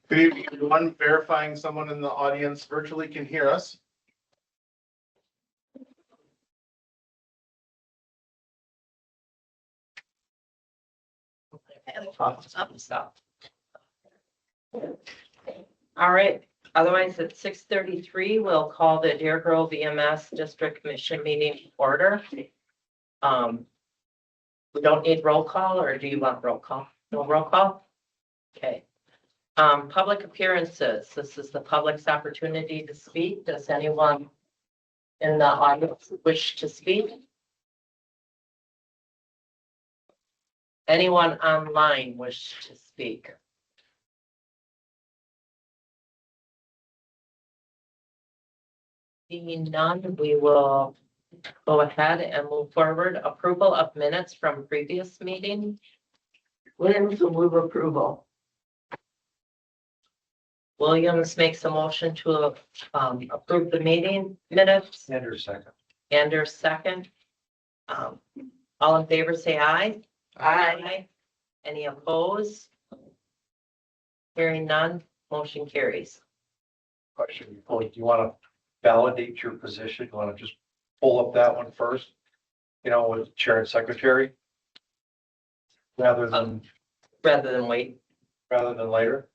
Good evening, everyone. Verifying someone in the audience virtually can hear us. All right, otherwise at 6:33, we'll call the Deer Grove EMS District Commission meeting to order. We don't need roll call, or do you want roll call? No roll call? Okay. Public appearances. This is the public's opportunity to speak. Does anyone in the audience wish to speak? Anyone online wish to speak? Seeing none, we will go ahead and move forward. Approval of minutes from previous meeting. Williams will move approval. Williams makes a motion to approve the meeting minutes. Anders second. Anders second. All in favor, say aye. Aye. Any opposed? Hearing none, motion carries. Question, do you want to validate your position? You want to just pull up that one first? You know, with chair and secretary? Rather than Wait, later?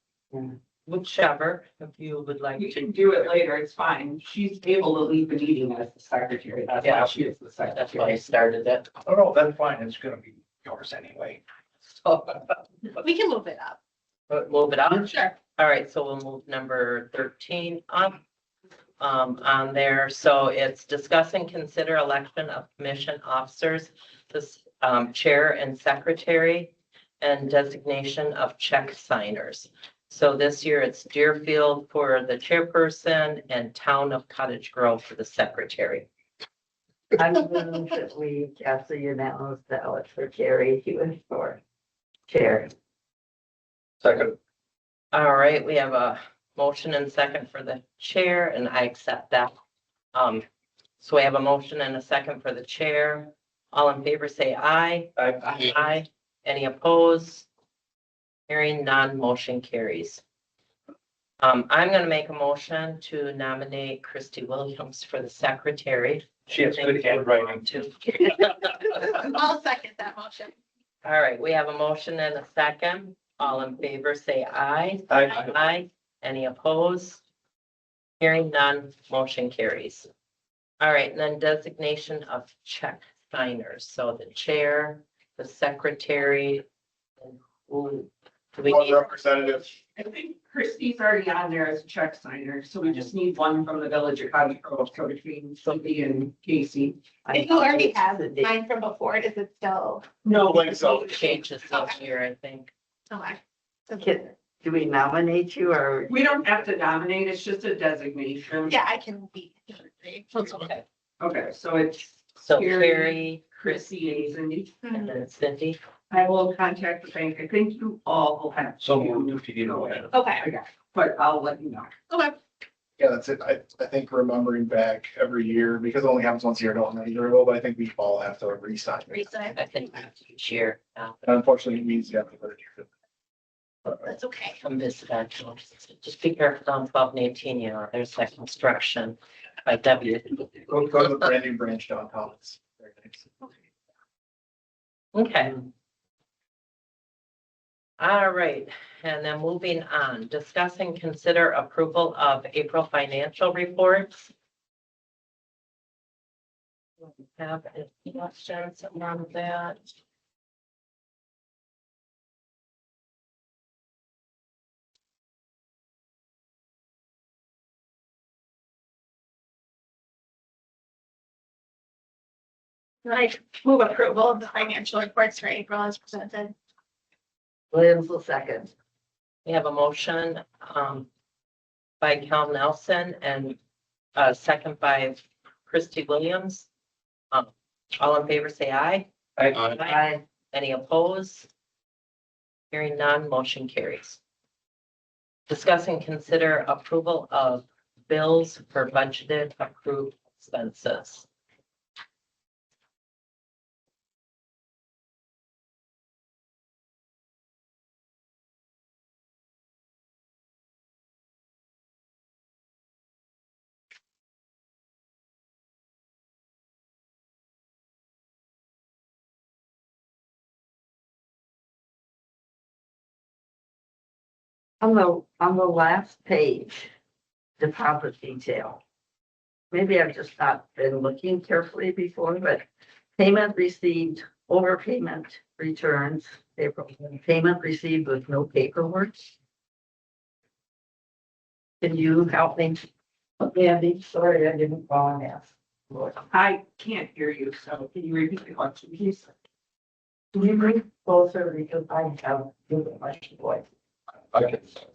whichever, if you would like You to. can do it later, it's fine. She's able to leave the meeting as the secretary. That's Yeah. why she is the That's why I secretary. started it. Oh, no, that's fine. It's gonna be yours anyway. So, We can move it up. move it up. Sure. All right, so we'll move number 13 up on there. So it's discuss and consider election of commission officers, this chair and secretary, and designation of check signers. So this year it's Deerfield for the chairperson and Town of Cottage Grove for the secretary. I move that we cast a unanimous ballot for Carrie Hewitt for chair. Second. All right, we have a motion and second for the chair, and I accept that. So we have a motion and a second for the chair. All in favor, say aye. Aye. Any opposed? Hearing none, motion carries. I'm gonna make a motion to nominate Christy Williams for the secretary. She has good handwriting. Too. I'll second that motion. All right, we have a motion and a second. All in favor, say aye. Aye. Aye. Any opposed? Hearing none, motion carries. All right, and then designation of check signers. So the chair, the secretary, and who do we One need? representative. I think Christie's already on there as a check signer, so we just need one from the village of Cottage Grove, so between Cindy and Casey. If you already have mine from before, does it still? No, Like so. Changes this year, I think. Okay. Do we nominate you or? we don't have to nominate, it's just a designation. Yeah, I can be. Okay, Okay, so it's so Carrie, Carrie, Chrissy and Cindy. and then Cindy. I will contact the bank. I think you all will have. So moved if you didn't know. Okay, I got it, but I'll let you know. okay. Yeah, that's it. I think remembering back every year, because it only happens once a year, I don't remember very well, but I think we all have to re-sign. Resign. I think each year. And unfortunately, it means you have to put it here. That's okay. From this actual, just be careful on 12 and 18, you know, there's that construction by W. Go to the brand new branch downtown. It's very nice. Okay. All right, and then moving on, discuss and consider approval of April financial reports. Have any questions around that? Right, move approval of the financial reports for April as presented. Williams will second. We have a motion by Cal Nelson and a second by Christy Williams. All in favor, say aye. Aye. Any opposed? Hearing none, motion carries. Discuss and consider approval of bills for budgeted approved expenses. On the last page, deposit detail. Maybe I've just not been looking carefully before, but payment received, overpayment returns, payment received with no paperwork. Can you help me? Andy, sorry, I didn't call and ask. I can't hear you, so can you repeat the question, please? Can you bring closer because I have too much voice? I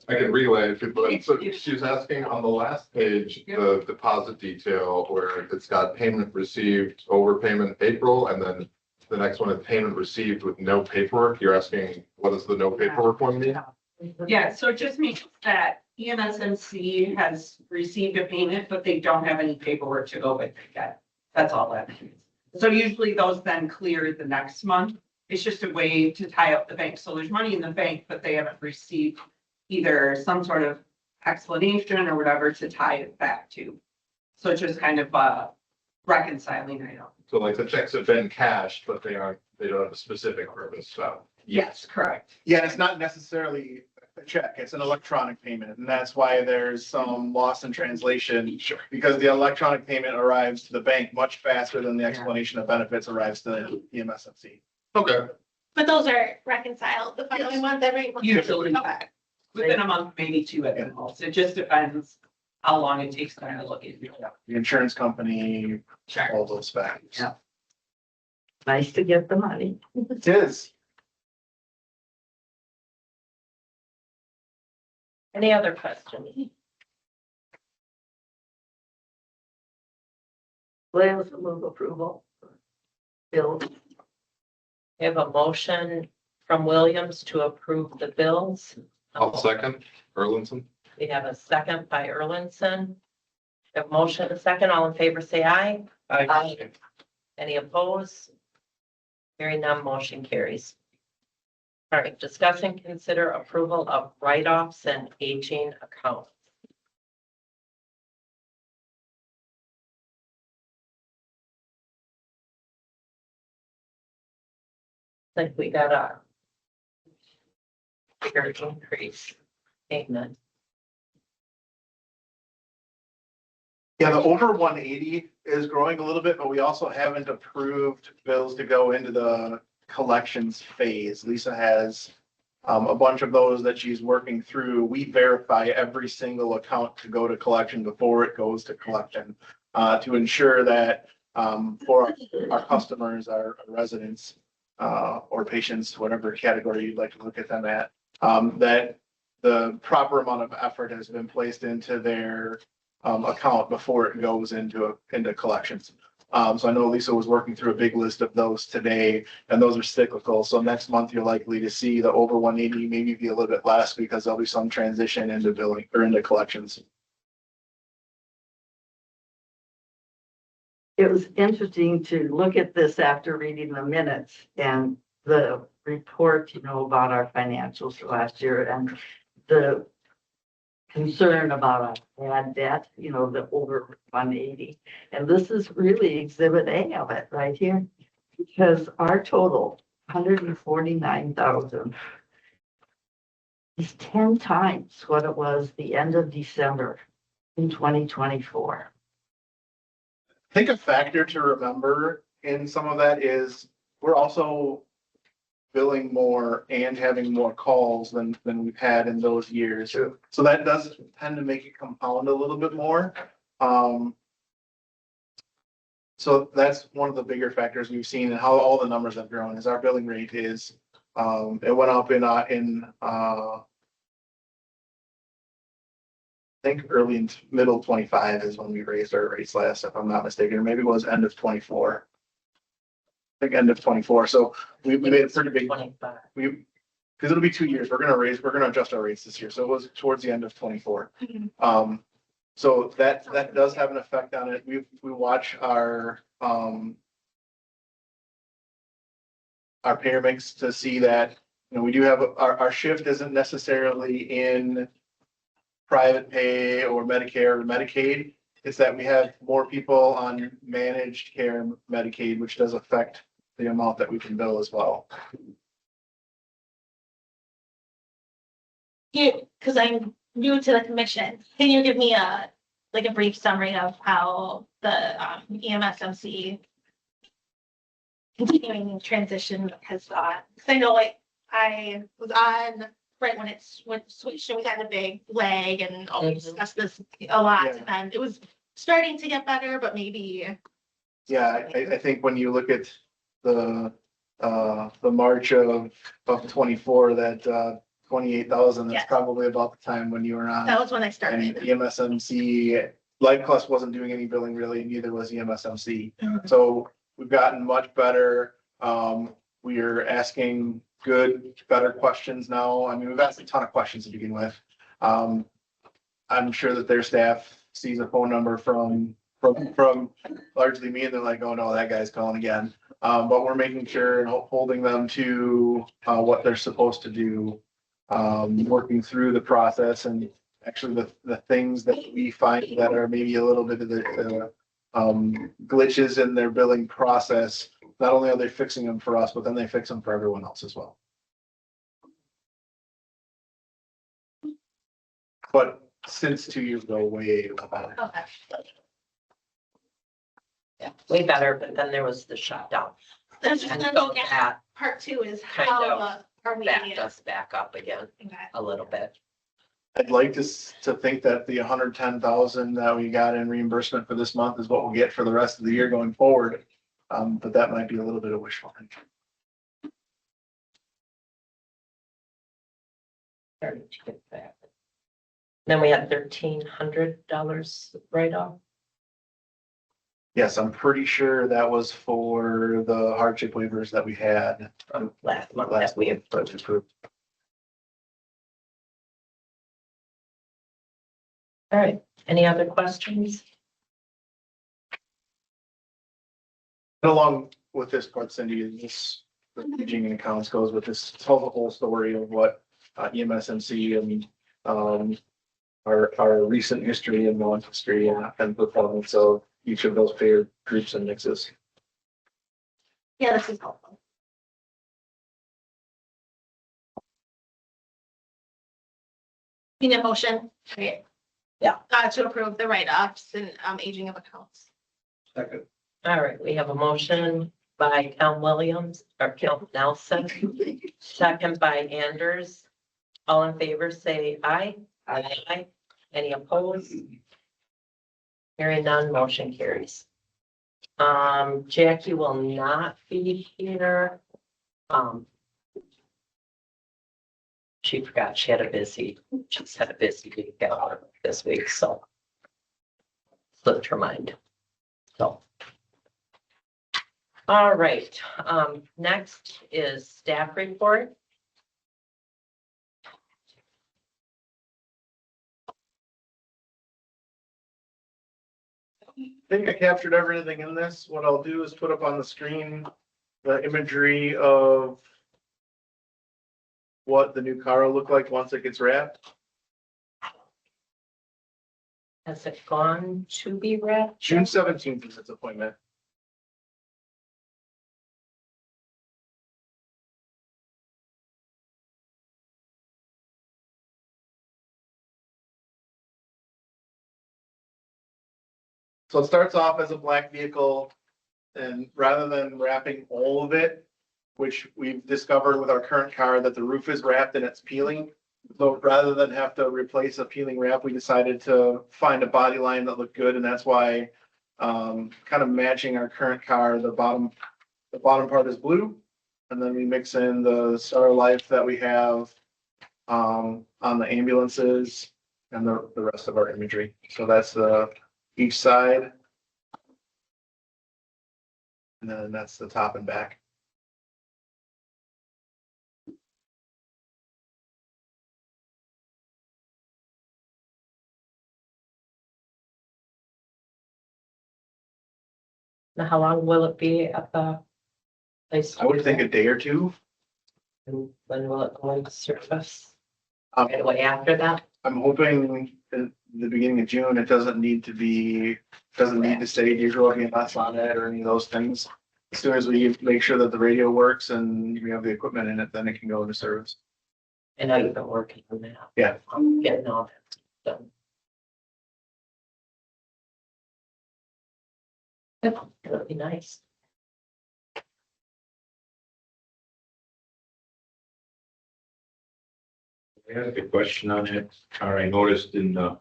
can relay if you'd like. So she's asking on the last page, the deposit detail where it's got payment received, overpayment April, and then the next one is payment received with no paperwork. You're asking, what does the no paperwork one mean? Yeah, so it just means that E EMSMC has received a payment, but they don't have any paperwork to go with it yet. That's all that means. So usually those then clear the next month. It's just a way to tie up the bank. So there's money in the bank, but they haven't received either some sort of explanation or whatever to tie it back to. So it's just kind of reconciling item. So like the checks have been cashed, but they don't have a specific purpose, so. Yes, correct. Yeah, it's not necessarily a check, it's an electronic payment, and that's why there's some loss in translation. Sure. Because the electronic payment arrives to the bank much faster than the explanation of benefits arrives to the EMSMC. Okay. But those are reconciled, the following month, every month. Usually Okay. within a month, maybe two at the most. It just depends how long it takes them to look into it. The insurance company, Sure. all those factors. Yeah. Nice to get the money. It is. Any other questions? Williams will move approval. Bill, We have a motion from Williams to approve the bills. I'll second. Erlinson. We have a second by Erlinson. We have a motion and a second. All in favor, say aye. Aye. Any opposed? Hearing none, motion carries. All right, discuss and consider approval of write-offs and aging accounts. Think we got a bigger increase. Amen. Yeah, the over 180 is growing a little bit, but we also haven't approved bills to go into the collections phase. Lisa has a bunch of those that she's working through. We verify every single account to go to collection before it goes to collection to ensure that for our customers, our residents or patients, whatever category you'd like to look at them at, that the proper amount of effort has been placed into their account before it goes into collections. So I know Lisa was working through a big list of those today, and those are cyclical. So next month, you're likely to see the over 180 maybe be a little bit less because there'll be some transition into billing or into collections. it was interesting to look at this after reading the minutes and the report, about our financials for last year and the concern about a bad debt, the over 180. And this is really exhibit A of it right here, because our total, 149,000, is 10 times what it was the end of December in 2024. I think a factor to remember in some of that is we're also billing more and having more calls than we've had in those years. So that does tend to make it compound a little bit more. So that's one of the bigger factors we've seen and how all the numbers have grown is our billing rate is, it went up in I think early and middle 25 is when we raised our rates last, if I'm not mistaken, or maybe it was end of 24. I think end of 24. So we made a pretty big, 25. because it'll be 2 years. We're going to adjust our rates this year. So it was towards the end of 24. So that does have an effect on it. We watch our payer mix to see that, we do have our shift isn't necessarily in private pay or Medicare or Medicaid. It's that we have more people on managed care and Medicaid, which does affect the amount that we can bill as well. because I'm new to the commission, can you give me like a brief summary of how the EMSMC continuing transition has gone? Because I know like I was on right when it's when it switched and we had a big lag and we discussed this a lot, Yeah. and it was starting to get better, but maybe. Yeah, I think when you look at the March of 24, that 28,000, that's Yes. probably about the time when you were on. That was when I And started. EMSMC, Life Plus wasn't doing any billing really, neither was EMSMC. Mhm. So we've gotten much better. We are asking good, better questions now. I mean, we've asked a ton of questions to begin with. I'm sure that their staff sees a phone number from largely me and they're like, oh no, that guy's calling again. But we're making sure and holding them to what they're supposed to do. Working through the process and actually the things that we find that are maybe a little bit of the glitches in their billing process. Not only are they fixing them for us, but then they fix them for everyone else as well. But since 2 years ago, way better. Okay. Yeah, way better, but then there was the shutdown. That's just And gonna so look at that part two is kind how of are we? backed us back up again Okay. a little bit. I'd like to think that the 110,000 that we got in reimbursement for this month is what we'll get for the rest of the year going forward. But that might be a little bit of wishful thinking. Starting to get back. Then we had $1,300 write-off. Yes, I'm pretty sure that was for the hardship waivers that we had From last month last that we week. approved. All right, any other questions? And along with this part, Cindy, this the paging and accounts goes with this, tells the whole story of what EMSMC and our recent history and long history and performance of each of those payer groups and mixes. Yeah, this is helpful. Need a motion? Okay. Yeah. To approve the write-offs and aging of accounts. Second. All right, we have a motion by Count Williams or Count Nelson, second by Anders. All in favor, say aye. Aye. Any opposed? Hearing none, motion carries. Jackie will not be here. She forgot she had a busy week out this week, so slipped her mind. So. All right, next is staff report. I think I captured everything in this. What I'll do is put up on the screen the imagery of what the new car will look like once it gets wrapped. Has it gone to be wrapped? June 17th is its appointment. So it starts off as a black vehicle, and rather than wrapping all of it, which we've discovered with our current car that the roof is wrapped and it's peeling. So rather than have to replace a peeling wrap, we decided to find a body line that looked good, and that's why kind of matching our current car, the bottom part is blue, and then we mix in the Star Life that we have on the ambulances and the rest of our imagery. So that's each side. And then that's the top and back. Now, how long will it be at the place? I would think a day or two. And when will it go into service? Um, Right away after that? I'm hoping in the beginning of June, it doesn't need to say digital EMS on it or any of those things. As soon as we make sure that the radio works and we have the equipment in it, then it can go into service. I know you've been working on that. Yeah. I'm getting all that done. Yeah, that'd be nice. I have a question on it, or I noticed in the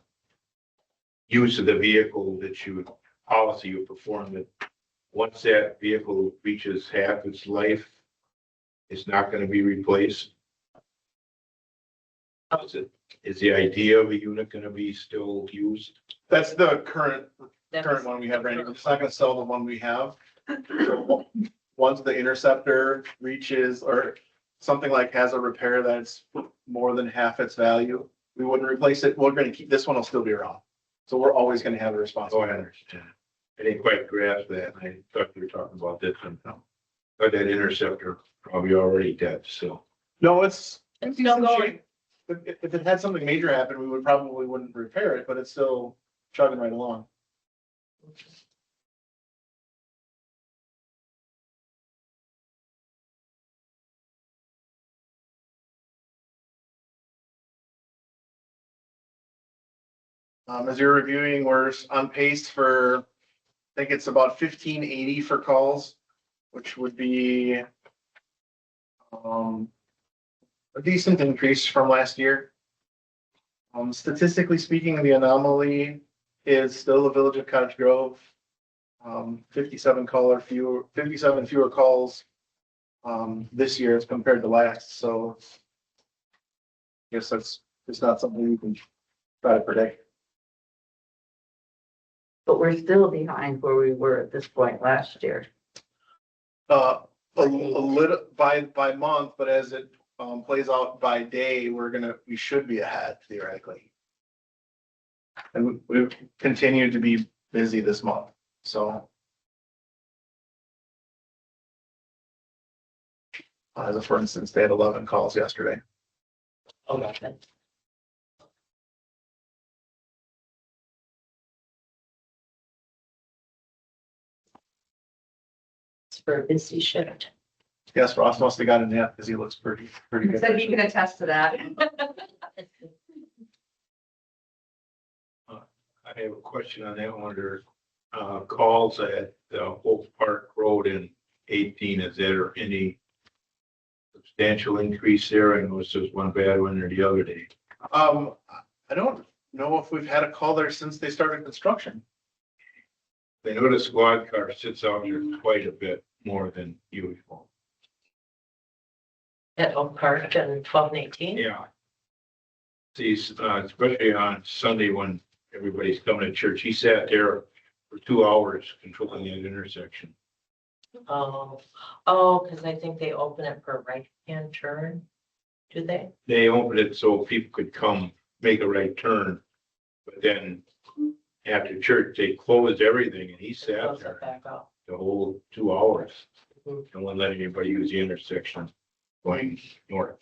use of the vehicle that you, policy you perform, that once that vehicle reaches half its life, it's not gonna be replaced. Is the idea of a unit gonna be still used? That's the current That's- one we have right now. It's not gonna sell the one we have. So once the Interceptor reaches or something like has a repair that's more than half its value, we wouldn't replace it. We're gonna keep, this one will still be around. So we're always gonna have a Oh, responsible I owner. understand. I didn't quite grasp that. I thought you were talking about this one. But that Interceptor probably already dead, so. No, it's It's still decent going. shape. If it had something major happen, we would probably wouldn't repair it, but it's still chugging right along. As you're reviewing, we're on pace for, I think it's about 1580 for calls, which would be a decent increase from last year. Statistically speaking, the anomaly is still the Village of Cottage Grove. 57 fewer calls this year as compared to last, so I guess that's just not something you can try to predict. But we're still behind where we were at this point last year. A little by month, but as it plays out by day, we should be ahead theoretically. And we've continued to be busy this month, so. As a for instance, they had 11 calls yesterday. Oh, nothing. It's for a busy shift. Yes, Ross must have got a nap because he looks pretty good. So you can attest to that. I have a question on that one. There, calls at Hope Park Road in 18. Is there any substantial increase there? I noticed there's one bad one or the other day. I don't know if we've had a call there since they started construction. I know the squad car sits out there quite a bit more than usual. At Oak Park and 12 and 18? Yeah. These, especially on Sunday when everybody's coming to church, he sat there for 2 hours controlling that intersection. Because I think they open it for a right-hand turn. Do they? They opened it so people could come make a right turn. But then after church, they closed everything and he sat Close it there back up. the whole 2 hours. Mhm. And wouldn't let anybody use the intersection going north.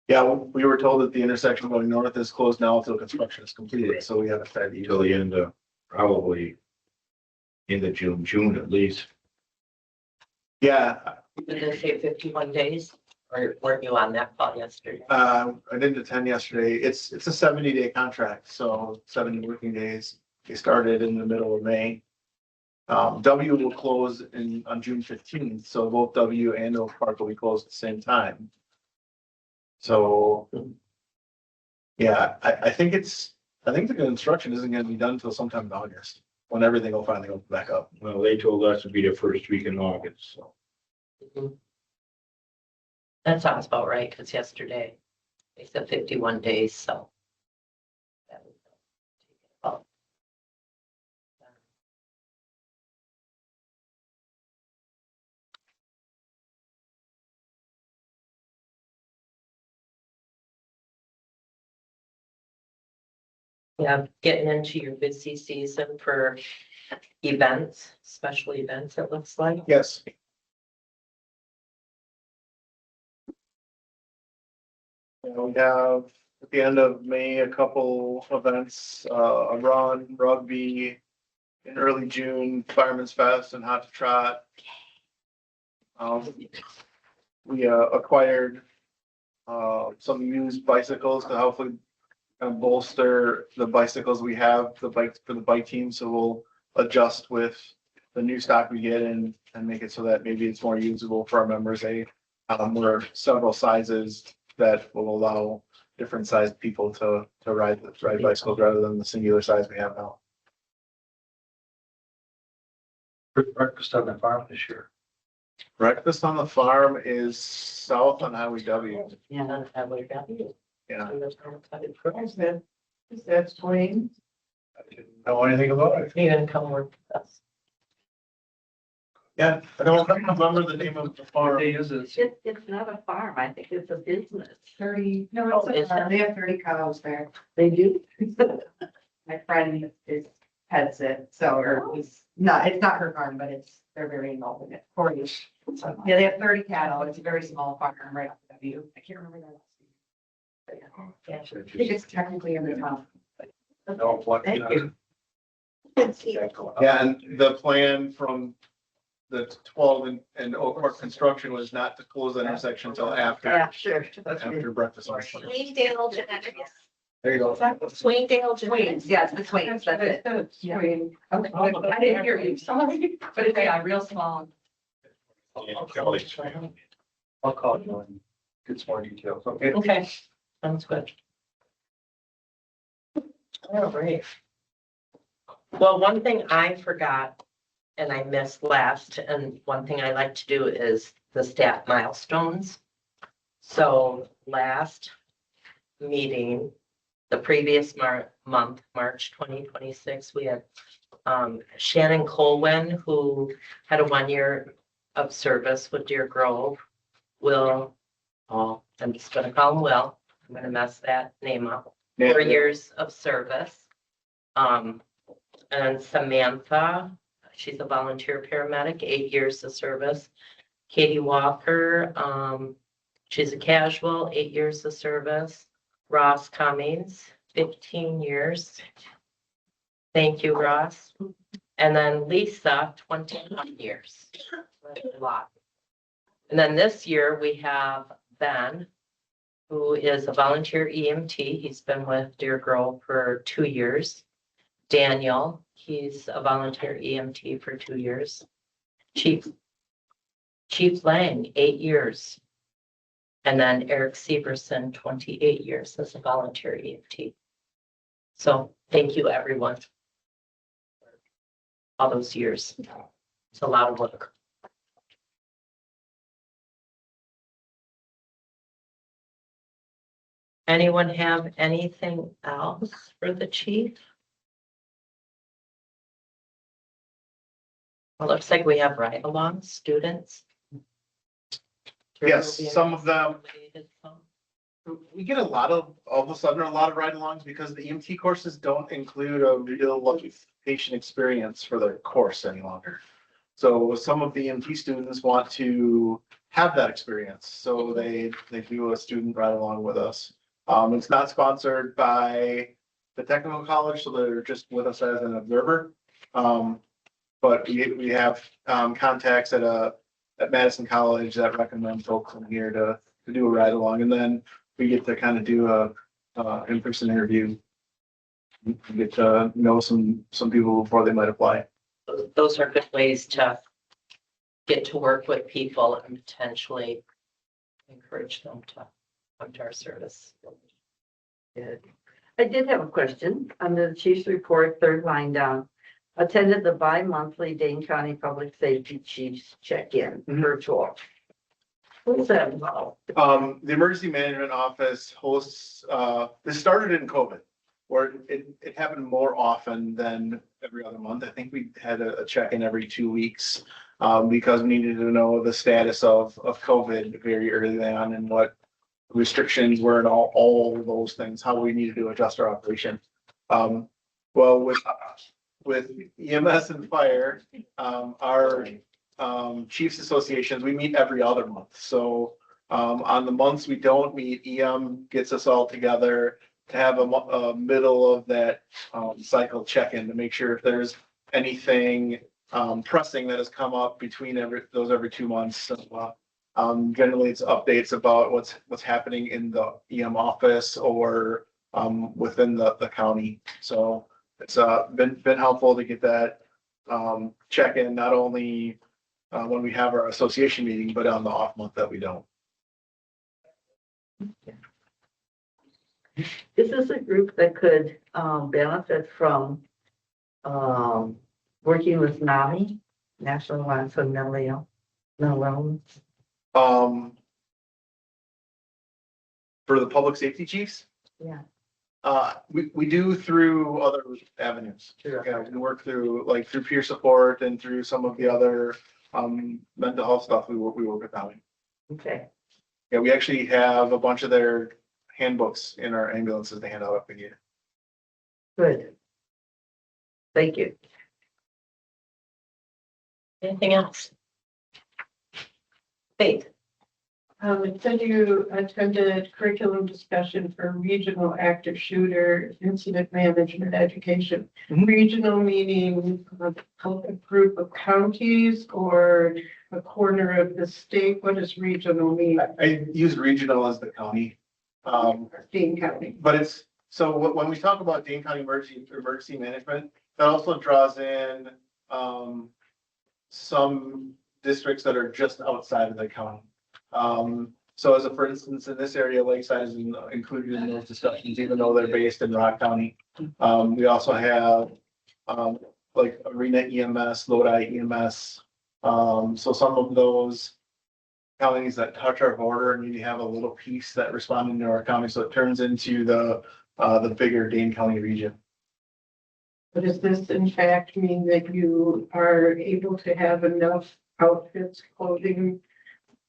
Yeah, we were told that the intersection going north is closed now until construction is completed, so we haven't had Until the end of, probably into June at least. Yeah, Did they say 51 days? Or weren't you on that call yesterday? I didn't attend yesterday. It's a 70-day contract, so 70 working days. They started in the middle of May. W will close on June 15th, so both W and Oak Park will be closed at the same time. So, yeah, I think the construction isn't gonna be done until sometime in August, when everything will finally open back up. Well, they told us it'd be the first week in August, so. Mhm. That sounds about right, because yesterday they said 51 days, so. that would take it about. Yeah, getting into your busy season for events, special events, it looks like. Yes. We have at the end of May, a couple events, a run, rugby, in early June, Fireman's Fest and Hot to Trot. We acquired some used bicycles to hopefully kind of bolster the bicycles we have, the bikes for the bike team. So we'll adjust with the new stock we get and make it so that maybe it's more usable for our members. We're several sizes that will allow different sized people to ride bicycles rather than the singular size we have now. Breakfast on the farm this year. Breakfast on the farm is south on Highway W. Yeah. Yeah. That's Dwayne. I didn't know anything about it. You gonna come work with us? Yeah, I don't remember the name of the What farm. day is it? It's not a farm. I think it's a business. 30, no, Oh, is it? they have 30 cows there. They do? My friend is heads it, so, or it's not her farm, but they're very involved in it. Corey. Yeah, they have 30 cattle. It's a very small farm right off the W. I can't remember their last name. I think it's technically in the town. No, what, you Thank you. know. Yeah, and the plan from the 12 and Oak Park construction was not to close the intersection until after, Yeah, sure. after breakfast. on Sunday. Swaindale Genetics. There you go. Swaindale Swains, Genetics. yes, the Swains, that's it. Swain. Okay, I didn't hear you, sorry, but it's, yeah, real small. I'll call you and get some more details. Okay. Okay, sounds good. All right. Well, one thing I forgot and I missed last, and one thing I like to do is the staff milestones. So last meeting, the previous month, March 2026, we had Shannon Colwyn, who had a 1 year of service with Deer Grove. I'm just gonna call him Will. I'm gonna mess that name up. 4 years of service. And Samantha, she's a volunteer paramedic, 8 years of service. Katie Walker, she's a casual, 8 years of service. Ross Cummings, 15 years. Thank you, Ross. And then Lisa, 21 years. That's a lot. And then this year we have Ben, who is a volunteer EMT. He's been with Deer Grove for 2 years. Daniel, he's a volunteer EMT for 2 years. Chief Lang, 8 years. And then Eric Severson, 28 years as a volunteer EMT. So thank you, everyone. All those years. It's a lot of work. Anyone have anything else for the chief? Well, looks like we have ride-along students. Yes, some of them. We get all of a sudden, a lot of ride-alongs because the EMT courses don't include a real patient experience for the course any longer. So some of the EMT students want to have that experience, so they do a student ride-along with us. It's not sponsored by the technical college, so they're just with us as an observer. But we have contacts at Madison College that recommend folks in here to do a ride along, and then we get to kind of do a in-person interview. We get to know some people before they might apply. Those are good ways to get to work with people and potentially encourage them to come to our service. Good. I did have a question under the chief's report, third line down. Attended the bi-monthly Dane County Public Safety Chiefs check-in virtual. What's that about? The Emergency Management Office hosts, this started in COVID, where it happened more often than every other month. I think we had a check-in every 2 weeks because we needed to know the status of COVID very early on and what restrictions were and all those things, how we needed to adjust our operation. Well, with EMS and fire, our chiefs associations, we meet every other month. So on the months we don't meet, EM gets us all together to have a middle of that cycle check-in to make sure if there's anything pressing that has come up between every 2 months. So Generally, it's updates about what's happening in the EM office or within the county. So it's been helpful to get that check in, not only when we have our association meeting, but on the off month that we don't. Is this a group that could benefit from working with NAMI, National Alliance on Mental Illness? For the public safety chiefs, Yeah. we do through other avenues. Sure. Yeah, we work through through peer support and through some of the other mental health stuff. We work with them. Okay, Yeah, we actually have a bunch of their handbooks in our ambulances to hand out if we need it. good. Thank you. Anything else? Faith? It said you attended curriculum discussion for regional active shooter incident management education. Mhm. Regional meaning a group of counties or a corner of the state? What does regional mean? I use regional as the county. Dean County. But it's, so when we talk about Dane County emergency management, that also draws in some districts that are just outside of the county. So as a, for instance, in this area, Lakeside is included in those discussions, even though they're based in Rock County. We also have like Arena EMS, Lodi EMS. So some of those counties that touch our border and maybe have a little piece that respond into our county. So it turns into the bigger Dane County region. But does this in fact mean that you are able to have enough outfits, clothing,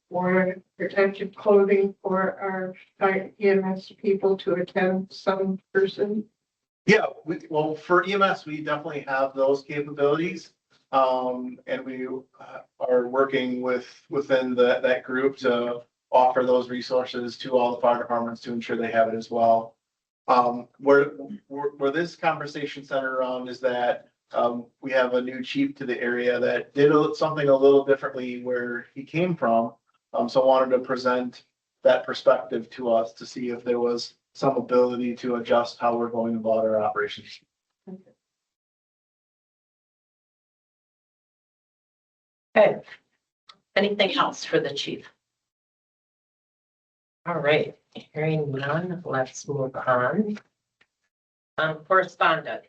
or protective clothing for our EMS people to attend some person? Yeah, well, for EMS, we definitely have those capabilities. And we are working within that group to offer those resources to all the fire departments to ensure they have it as well. Where this conversation centered around is that we have a new chief to the area that did something a little differently where he came from. So I wanted to present that perspective to us to see if there was some ability to adjust how we're going about our operations. Okay. Anything else for the chief? All right, hearing none, let's move on. Correspondence.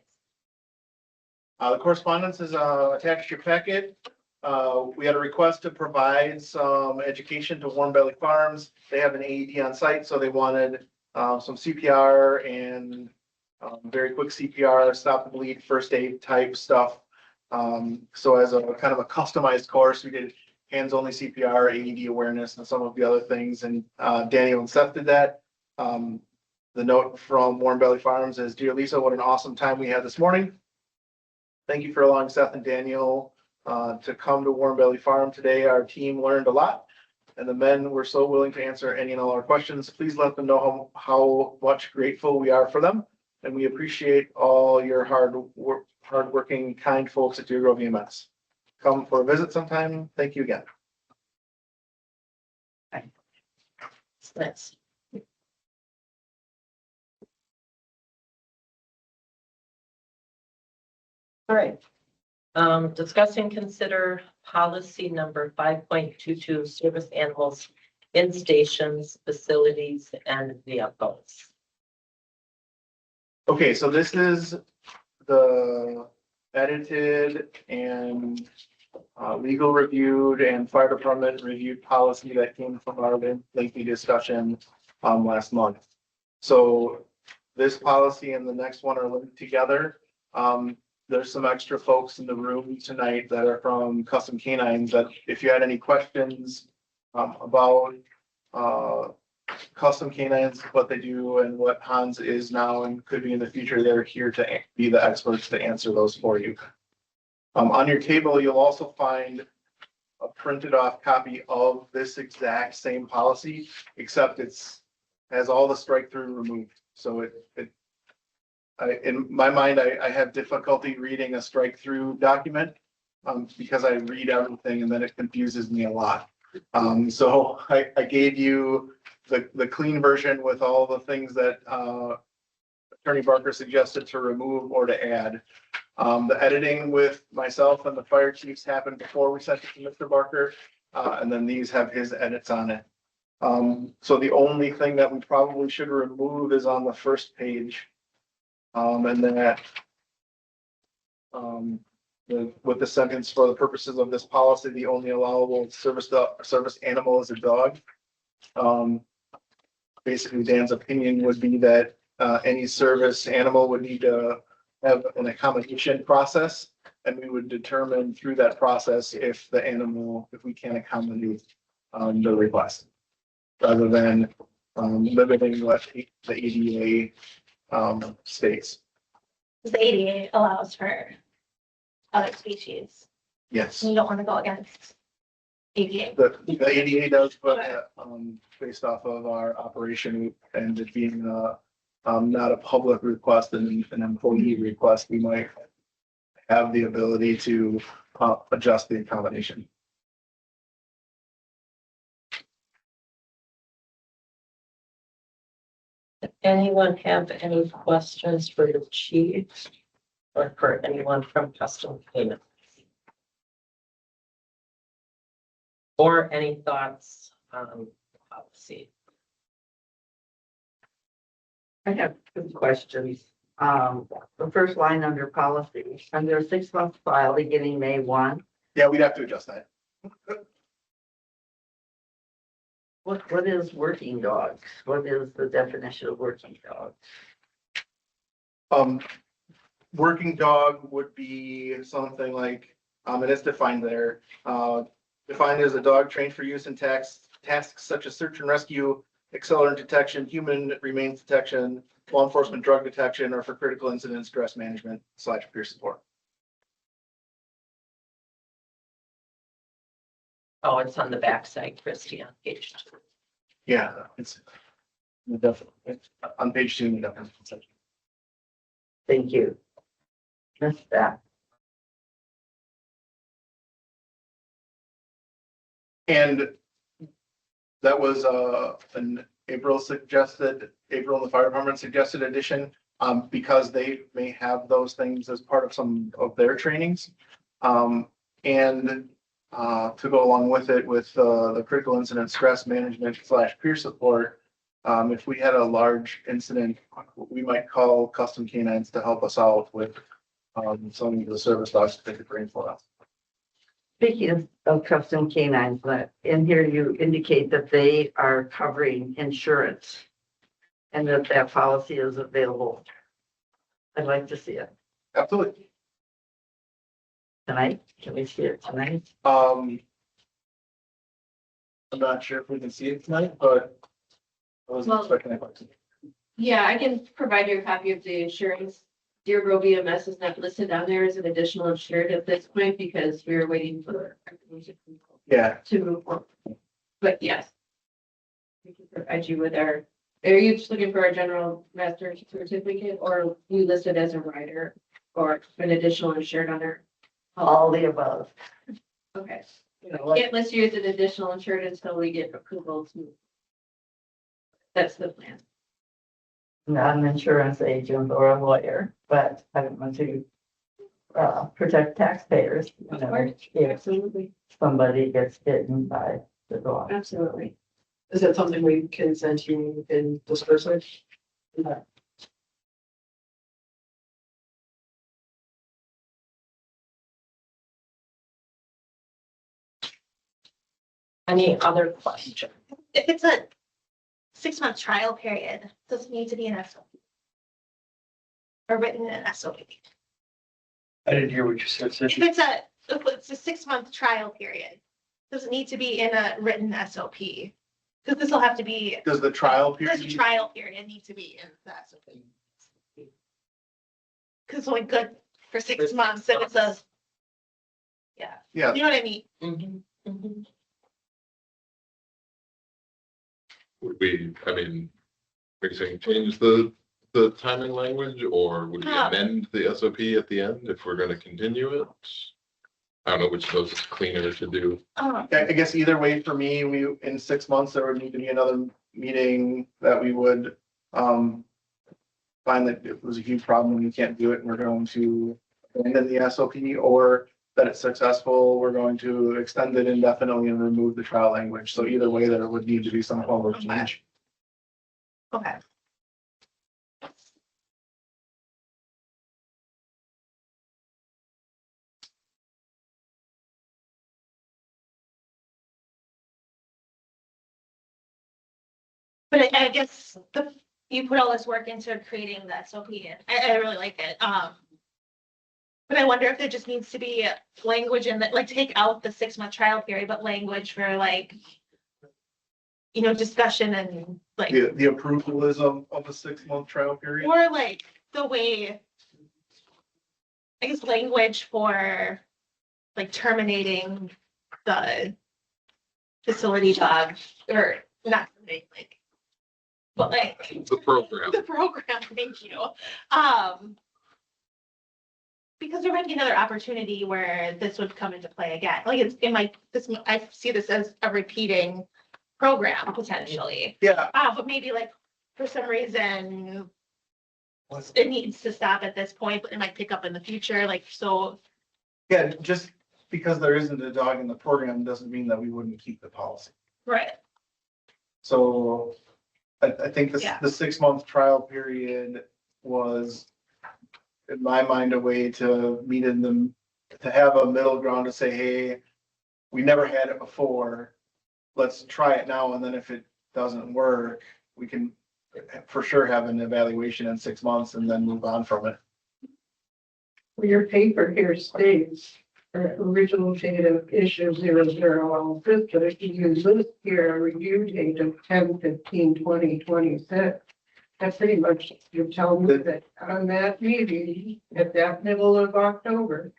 The correspondence is attached to your packet. We had a request to provide some education to Warm Belly Farms. They have an AED on site, so they wanted some CPR and very quick CPR, stop the bleed, first aid type stuff. So as a kind of a customized course, we did hands-only CPR, AED awareness, and some of the other things. And Daniel and Seth did that. The note from Warm Belly Farms is, "Dear Lisa, what an awesome time we had this morning. Thank you for allowing Seth and Daniel to come to Warm Belly Farm today. Our team learned a lot, and the men were so willing to answer any and all our questions. Please let them know how much grateful we are for them, and we appreciate all your hardworking, kind folks at Deer Grove EMS. Come for a visit sometime. Thank you again." Nice. All right. Discuss and consider policy number 5.22, service animals in stations, facilities, and vehicles. Okay, so this is the edited and legal reviewed and fire department reviewed policy that came from our lengthy discussion last month. So this policy and the next one are linked together. There's some extra folks in the room tonight that are from Custom Canines that if you had any questions about Custom Canines, what they do and what Hans is now and could be in the future, they're here to be the experts to answer those for you. On your table, you'll also find a printed off copy of this exact same policy, except has all the strike through removed. So in my mind, I have difficulty reading a strike through document because I read everything and then it confuses me a lot. So I gave you the clean version with all the things that, Attorney Barker suggested to remove or to add. The editing with myself and the fire chiefs happened before we sent it to Mr. Barker, and then these have his edits on it. So the only thing that we probably should remove is on the first page. And that, with the sentence, for the purposes of this policy, the only allowable service animal is a dog. Basically, Dan's opinion would be that, any service animal would need to have an accommodation process. And we would determine through that process if we can accommodate, the request. Rather than, limiting what the ADA, states. The ADA allows for other species. Yes. You don't want to go against ADA. The ADA does, but, based off of our operation and it being, not a public request and an employee request, we might have the ability to, adjust the accommodation. Anyone have any questions for the chief or for anyone from custom payments? Or any thoughts on the policy? I have two questions. The first line under policy, under a 6-month trial beginning May 1, Yeah, we'd have to adjust that. what is working dogs? What is the definition of working dogs? Working dog would be something like, it is defined there. Defined as a dog trained for use in tasks such as search and rescue, accelerant detection, human remains detection, law enforcement drug detection, or for critical incident stress management / peer support. Oh, it's on the backside, Christie, on page 2. Yeah, it's definitely on page 2 in the definition section. Thank you. Missed that. And that was an April and the fire department suggested addition, because they may have those things as part of some of their trainings. And to go along with it, with the critical incident stress management / peer support, if we had a large incident, we might call custom canines to help us out with some of the service dogs that they could bring for us. Speaking of custom canines, in here you indicate that they are covering insurance and that policy is available. I'd like to see it Absolutely. tonight. Can we see it tonight? I'm not sure if we can see it tonight, but I wasn't Well- expecting that. Yeah, I can provide you a copy of the insurance. Deer Grove EMS is not listed on there as an additional insured at this point because we were waiting for Yeah, to move forward. But yes. We can provide you with are you just looking for a general master certificate or you listed as a rider or an additional insured on there? All the above. Okay. You know, like, Can't list you as an additional insured until we get approval to. That's the plan. not an insurance agent or a lawyer, but I want to protect taxpayers. You know, if Absolutely, somebody gets bitten by the dog. absolutely. Is that something we can send you in dispersal? Any other questions? If it's a 6-month trial period, does it need to be an SOP? Or written in an SOP? I didn't hear what you said, If Cindy. it's a 6-month trial period, does it need to be in a written SOP? Because this will have to be, does the trial does the period? trial period need to be in the SOP? Because it's only good for 6 months, if it's a, yeah, Yeah, you know what I mean? Mhm, mhm. Would we, I mean, are you saying change the timing language or would we No. amend the SOP at the end if we're gonna continue it? I don't know which of those is cleaner to do. I guess either way for me, in 6 months, there would need to be another meeting that we would, find that it was a huge problem and we can't do it, and we're going to abandon the SOP, or that it's successful, we're going to extend it indefinitely and remove the trial language. So either way, there would need to be some form of change. Okay. But I guess you put all this work into creating the SOP and I really like it. But I wonder if there just needs to be language in that, like take out the 6-month trial period, but language for like, discussion and like, The approvalism of a 6-month trial period. or like the way, I guess, language for like terminating the facility dog, or not terminating, but like The program. the program, thank you. Because there might be another opportunity where this would come into play again. Like I see this as a repeating program potentially. Yeah, But maybe like for some reason it needs to stop at this point, but it might pick up in the future. Like, so, yeah, just because there isn't a dog in the program doesn't mean that we wouldn't keep the policy. right. So I think Yeah. the 6-month trial period was, in my mind, a way to meet in them, to have a middle ground to say, hey, we never had it before. Let's try it now. And then if it doesn't work, we can for sure have an evaluation in 6 months and then move on from it. Well, your paper here states, original date of issue 00 but if you list here a review date of 10/15/2026. That pretty much, you're telling me that on that meeting, at that middle of October,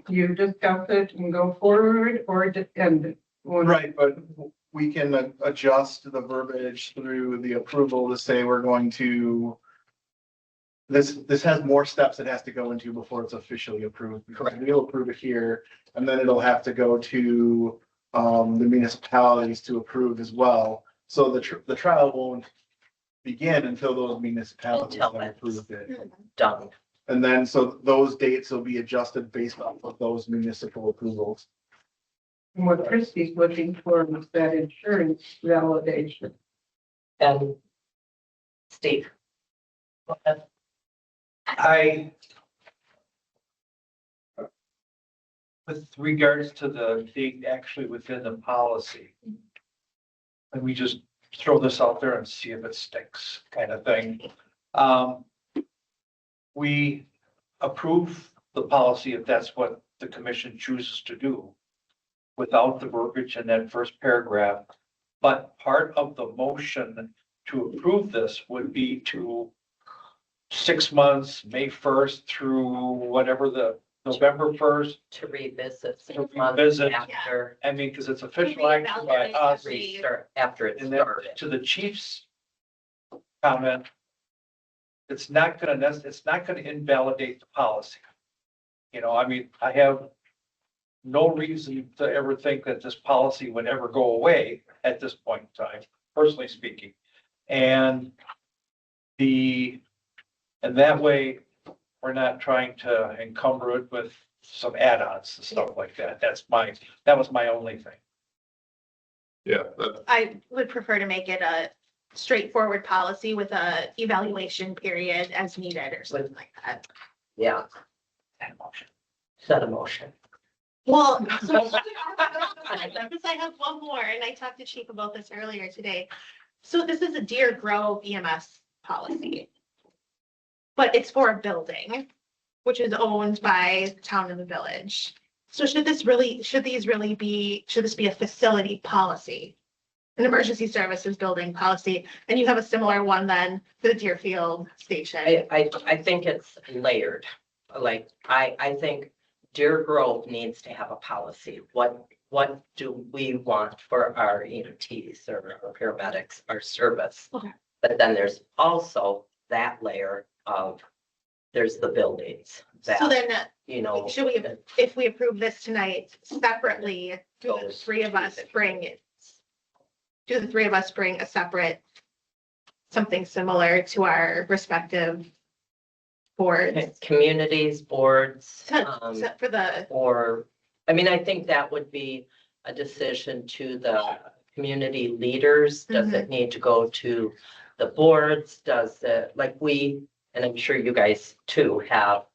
you discuss it and go forward or end it. Right, but we can adjust the verbiage through the approval to say we're going to, this has more steps it has to go into before it's officially approved. Correct. We'll approve it here, and then it'll have to go to the municipalities to approve as well. So the trial won't begin until those municipalities Until have that's approved it. Done. And then, so those dates will be adjusted based off of those municipal approvals. And what Christie's looking for is that insurance validation. And Steve. Go ahead. With regards to the date actually within the policy, and we just throw this out there and see if it sticks, kind of thing. We approve the policy if that's what the commission chooses to do without the verbiage in that first paragraph. But part of the motion to approve this would be to 6 months, May 1st through whatever the November 1st. To revisit To 6 months revisit. after, I mean, because it's official action by Reevaluate us. restart, after it And then started. to the chief's comment, it's not gonna invalidate the policy. I mean, I have no reason to ever think that this policy would ever go away at this point in time, personally speaking. And that way, we're not trying to encumber it with some add-ons and stuff like that. That was my only thing. Yeah, I would prefer to make it a straightforward policy with a evaluation period as needed or something like that. Yeah. Set a motion. Well, because I have one more, and I talked to Chief about this earlier today. So this is a Deer Grove EMS policy. But it's for a building, which is owned by the town and the village. So should this be a facility policy? An emergency services building policy, and you have a similar one then for the Deerfield station? I think it's layered. Like, I think Deer Grove needs to have a policy. What do we want for our EMTs or our paramedics, our service? Okay. But then there's also that layer of, there's the buildings. So that, then, you know. should we, if we approve this tonight separately, do the Goes three of to us the- bring a separate, something similar to our respective boards? Communities, boards, For the, or, I mean, I think that would be a decision to the community leaders. Does it need to go to the boards? Does it, like we, and I'm sure you guys too, have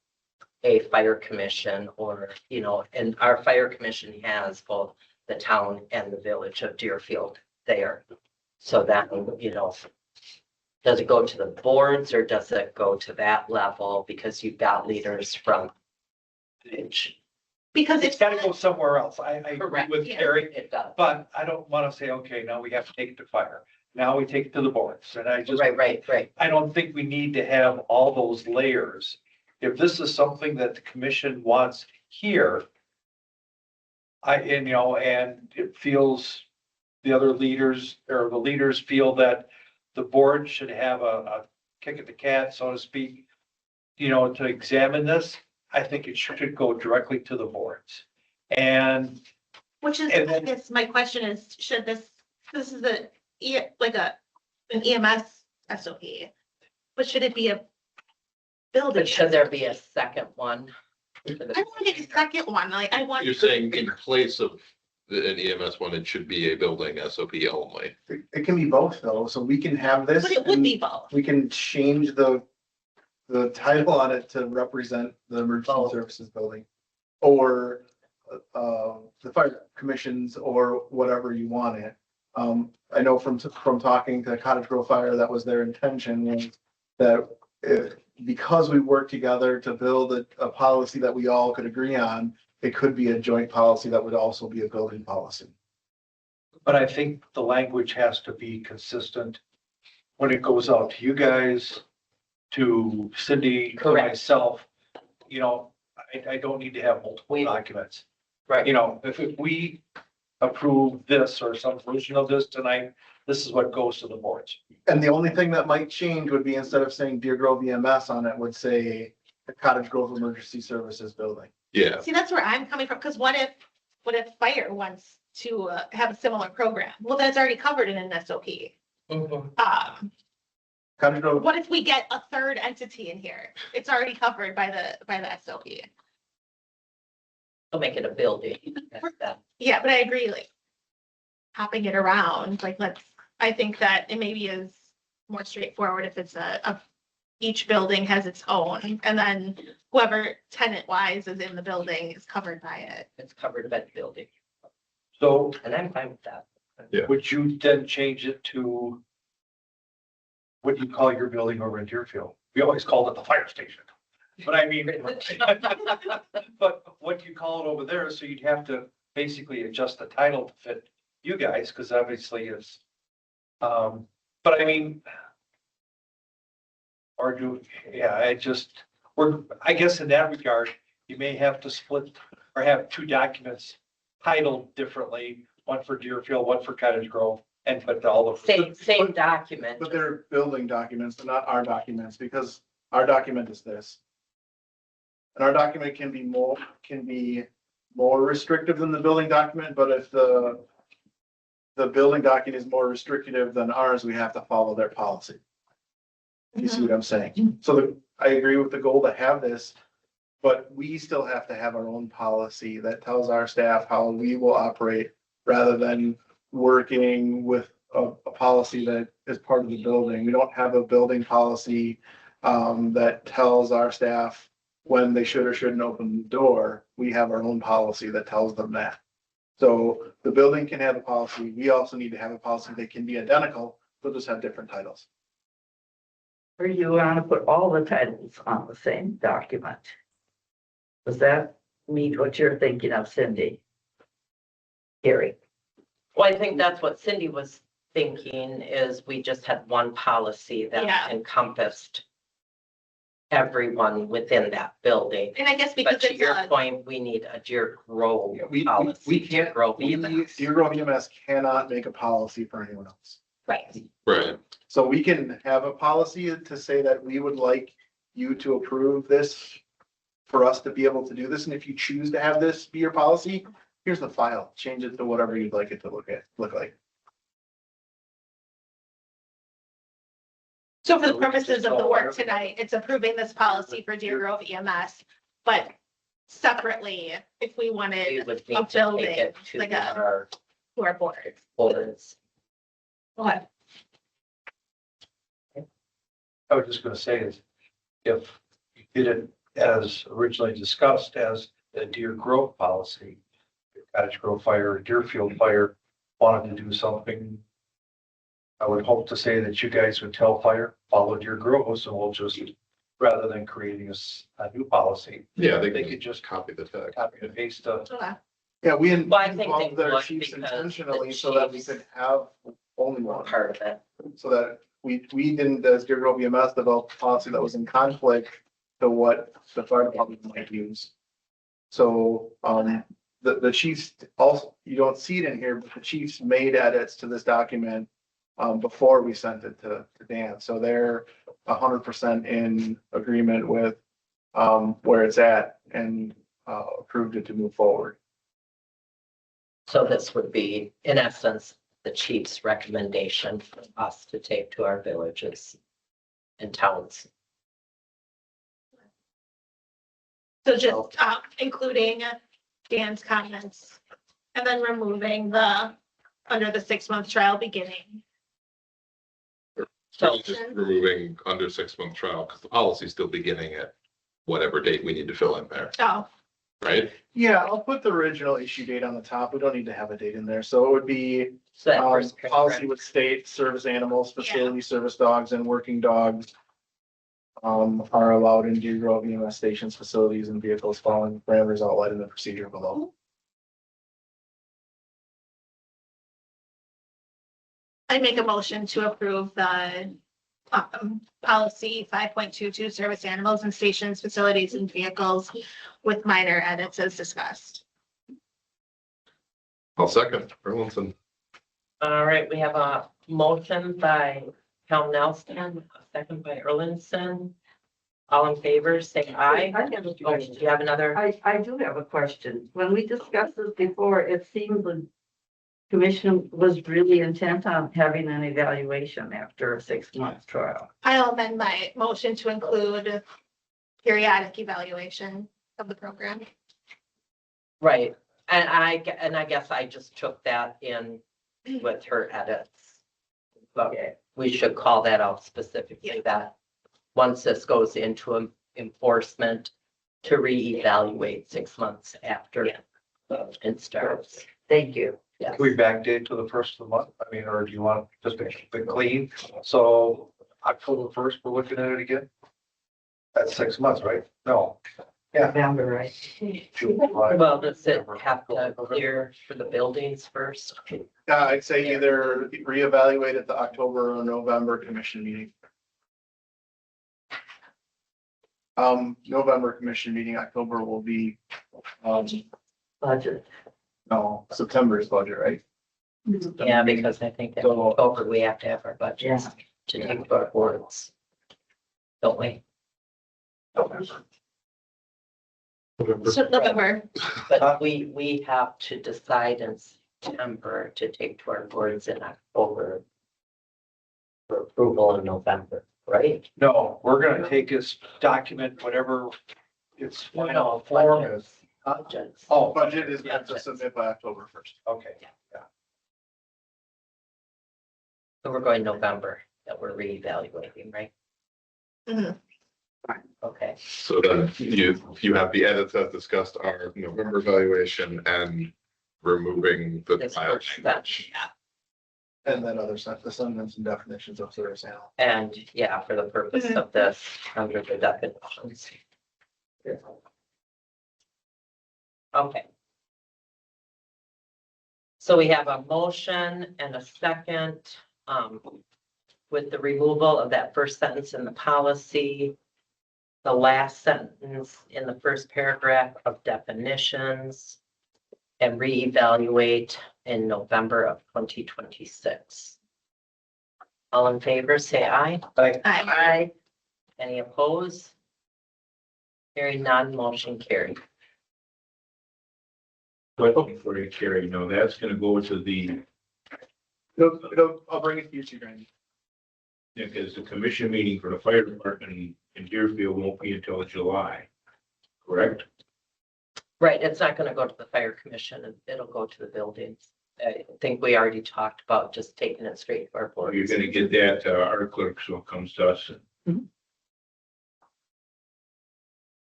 a fire commission or, you know, and our fire commission has both the town and the village of Deerfield there. So that, you know, does it go to the boards or does it go to that level? Because you've got leaders from each. because It's it's, gotta go somewhere else. I agree Correct. with Yeah. Carrie, It does. but I don't wanna say, okay, now we have to take it to fire. Now we take it to the boards, and I just. Right. I don't think we need to have all those layers. If this is something that the commission wants here, and it feels the other leaders or the leaders feel that the board should have a kick at the cat, so to speak, to examine this, I think it should go directly to the boards. And which is, And I then- guess my question is, should this is like an EMS SOP, but should it be a building? But should there be a second one? I want to get a second one, like, I want. You're saying in place of an EMS one, it should be a building SOP only. It can be both though, so we can have this. But it would and be both. We can change the title on it to represent the emergency Both. services building. Or the fire commissions or whatever you want it. I know from talking to Cottage Grove Fire, that was their intention, was that because we work together to build a policy that we all could agree on, it could be a joint policy that would also be a building policy. But I think the language has to be consistent when it goes out to you guys, to Cindy, to Correct. myself. I don't need to have multiple We- documents. Right. If we approve this or some version of this tonight, this is what goes to the boards. And the only thing that might change would be instead of saying Deer Grove EMS on it, would say the Cottage Grove Emergency Services Building. Yeah, See, that's where I'm coming from, because what if fire wants to have a similar program? Well, then it's already covered in an SOP. Mhm. Cottage Grove, What if we get a third entity in here? It's already covered by the SOP. They'll make it a building. That's that. Yeah, but I agree, like, hopping it around, like, I think that it maybe is more straightforward if it's each building has its own, and then whoever tenant wise is in the building is covered by it. It's covered by the building, So and I'm fine with that. would you then change it to what do you call your building over in Deerfield? We always called it the fire station. But I mean, but what do you call it over there? So you'd have to basically adjust the title to fit you guys, because obviously it's, but I mean, I guess in that regard, you may have to split or have two documents titled differently, one for Deerfield, one for Cottage Grove, and put all of. Same document. but they're building documents, they're not our documents, because our document is this. And our document can be more restrictive than the building document, but if the building document is more restrictive than ours, we have to follow their policy. You see what I'm saying? So I agree with the goal to have this, but we still have to have our own policy that tells our staff how we will operate rather than working with a policy that is part of the building. We don't have a building policy that tells our staff when they should or shouldn't open the door. We have our own policy that tells them that. So the building can have a policy. We also need to have a policy that can be identical, but just have different titles. Or you want to put all the titles on the same document? Does that meet what you're thinking of, Cindy? Gary? Well, I think that's what Cindy was thinking, is we just had one policy Yeah. that encompassed everyone within that building. And I guess But because to it's your point, we need a Deer Grove We policy. can't, Deer Grove we, EMS. Deer Grove EMS cannot make a policy for anyone else. right. right. So we can have a policy to say that we would like you to approve this for us to be able to do this. And if you choose to have this be your policy, here's the file. Change it to whatever you'd like it to look like. So for the purposes of the work tonight, it's approving this policy for Deer Grove EMS, but separately, if we We wanted would a need to take building, it to like a, our to our board. boards. What? I was just gonna say is, if you did it as originally discussed as a Deer Grove policy, if Cottage Grove Fire, or Deerfield Fire wanted to do something, I would hope to say that you guys would tell fire, follow Deer Groves, and we'll just, rather than creating a new policy, Yeah, they could just copy the text. copy and paste the. Okay. Yeah, we Well, I think they involved their would chiefs because intentionally the so that we chiefs could have only one. Part of it. So that we didn't, as Deer Grove EMS, develop a policy that was in conflict to what the fire department might use. So, the chiefs also, you don't see it in here, but the chiefs made edits to this document before we sent it to Dan. So they're 100% in agreement with where it's at and approved it to move forward. So this would be, in essence, the chief's recommendation for us to take to our villages and towns. So just including Dan's comments and then removing the, under the 6-month trial beginning. So, Just removing under 6-month trial, because the policy's still beginning at whatever date we need to fill in there, Oh, right? Yeah, I'll put the original issue date on the top. We don't need to have a date in there. So it would be so that first policy paragraph, would state service animals, facility service dogs and working dogs are allowed in Deer Grove EMS stations, facilities and vehicles following the parameters outlined in the procedure below. I make a motion to approve the policy 5.22 service animals in stations, facilities and vehicles with minor edits as discussed. I'll second, Erlinson. all right, we have a motion by Cal Nelson, a second by Erlinson. All in favor, say aye. I have a Oh, do question. you have another? I do have a question. When we discussed this before, it seemed the commission was really intent on having an evaluation after a 6-month trial. I'll amend my motion to include periodic evaluation of the program. Right, and I guess I just took that in with her edits. But we should call that out specifically, that once this goes into enforcement, to reevaluate 6 months after it starts. Thank you. Yes. Can we backdate to the first of the month? I mean, or do you want just to keep it clean? So October 1st, we're looking at it again? That's 6 months, right? No. November, right? June, July. Well, does it have to clear for the buildings first? I'd say either reevaluate at the October or November commission meeting. November commission meeting, October will be, Budget. no, September's budget, right? Yeah, because I think that So- October, we have to have our budgets Yeah. to take to our boards. Don't we? So November, But we have to decide in September to take to our boards in October for approval in November, right? No, we're gonna take this document, whatever its final form is. Budgets. Oh, Budget is meant to Budget. submit by October 1st. okay. So we're going November that we're reevaluating, right? Mhm. Okay, So then you have the edits as discussed are November evaluation and removing the This file first language. And then other sentences and definitions of service animal. and yeah, for the purpose of this, under the definitions. Okay. So we have a motion and a second, with the removal of that first sentence in the policy, the last sentence in the first paragraph of definitions, and reevaluate in November of 2026. All in favor, say aye. I, I, Any opposed? Hearing none, motion carried. Question for you, Carrie, that's gonna go to the, I'll bring it to you, Chief Randy. because the commission meeting for the fire department in Deerfield won't be until July, correct? Right, it's not gonna go to the fire commission, it'll go to the buildings. I think we already talked about just taking it straight to our Or board. you're gonna get that to our clerk, so it comes to us.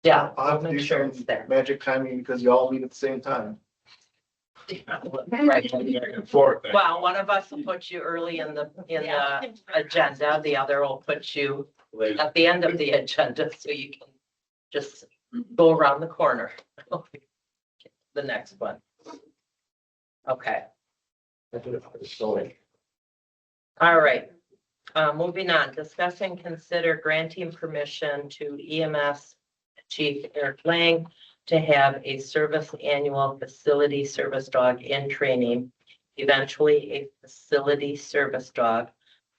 Yeah, I'll I'll have to make do sure some it's there. magic timing because you all meet at the same time. Right. Back and forth. Well, one of us will put you early in the agenda, the other will put you at the end of the agenda, so you can just go around the corner. The next one. Okay. All right, moving on, discuss and consider granting permission to EMS Chief Eric Lang to have a service annual facility service dog in training, eventually a facility service dog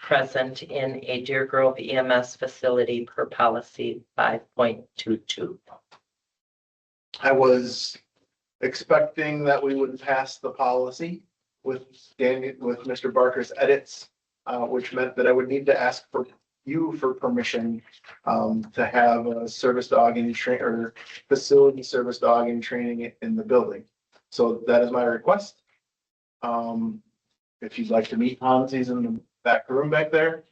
present in a Deer Grove EMS facility per policy 5.22. I was expecting that we would pass the policy with Mr. Barker's edits, which meant that I would need to ask for you for permission to have a service dog in or facility service dog in training in the building. So that is my request. If you'd like to meet Hans, he's in the back room back there.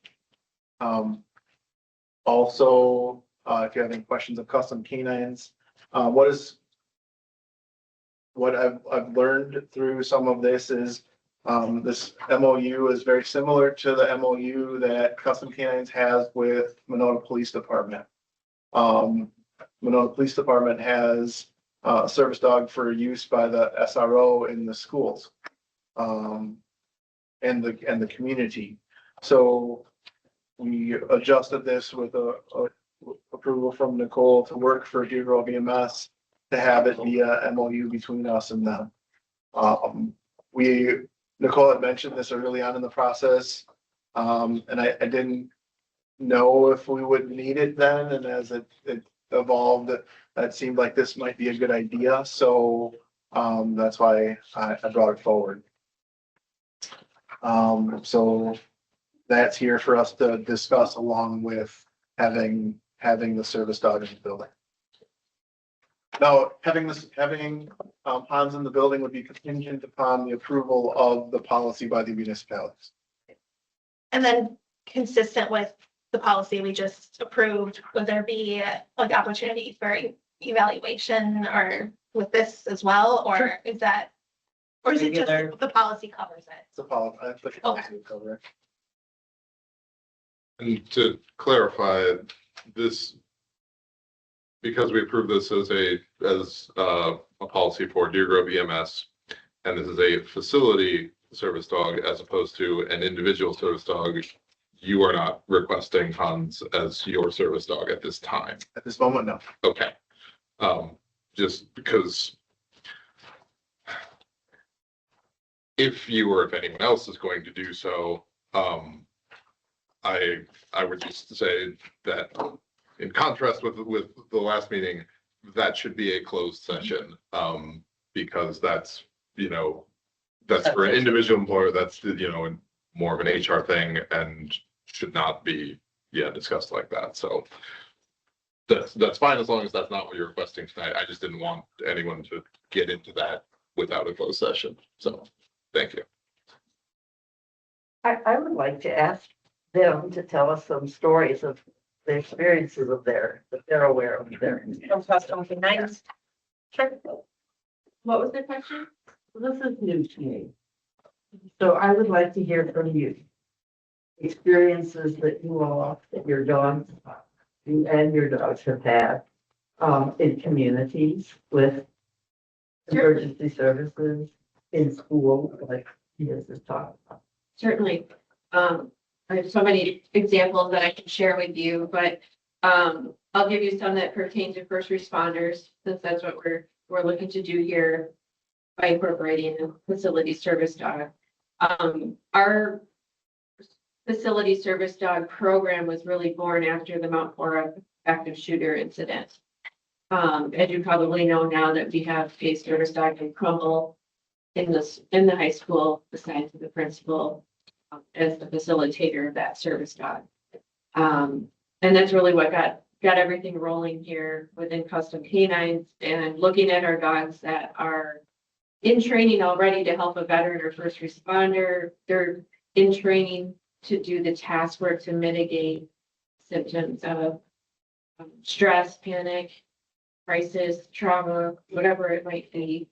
Also, if you have any questions of custom canines, what I've learned through some of this is this MOU is very similar to the MOU that Custom Canines has with Monona Police Department. Monona Police Department has a service dog for use by the SRO in the schools and the community. So we adjusted this with a approval from Nicole to work for Deer Grove EMS to have it via MOU between us and them. Nicole had mentioned this early on in the process, and I didn't know if we would need it then, and as it evolved, that seemed like this might be a good idea, so that's why I brought it forward. So that's here for us to discuss along with having the service dog in the building. Now, having Hans in the building would be contingent upon the approval of the policy by the municipalities. And then consistent with the policy we just approved, would there be like opportunity for evaluation or with this as well, or is that? Or is it just Regular. the policy covers it? It's a policy, I think the policy would cover it. And to clarify, this, because we approved this as a policy for Deer Grove EMS, and this is a facility service dog as opposed to an individual service dog, you are not requesting Hans as your service dog at this time. At this moment, no. Okay. Just because if you or if anyone else is going to do so, I would just say that in contrast with the last meeting, that should be a closed session, because that's for an individual employer, that's, more of an HR thing and should not be, discussed like that. So that's fine as long as that's not what you're requesting tonight. I just didn't want anyone to get into that without a closed session. So thank you. I would like to ask them to tell us some stories of the experiences of that they're aware of there. Custom canines. Sure. What was the question? This is new to me. So I would like to hear from you. Experiences that you all, that your dogs, you and your dogs have had in communities with emergency services, in school, like he has just talked about. Certainly. I have so many examples that I can share with you, but I'll give you some that pertain to first responders, since that's what we're looking to do here by incorporating a facility service dog. Our facility service dog program was really born after the Mount Horeb active shooter incident. As you probably know now that we have a service dog and Crumble in the high school, besides the principal, as the facilitator of that service dog. And that's really what got everything rolling here within Custom Canines and looking at our dogs that are in training already to help a veteran or first responder. They're in training to do the task work to mitigate symptoms of stress, panic, crisis, trauma, whatever it might be.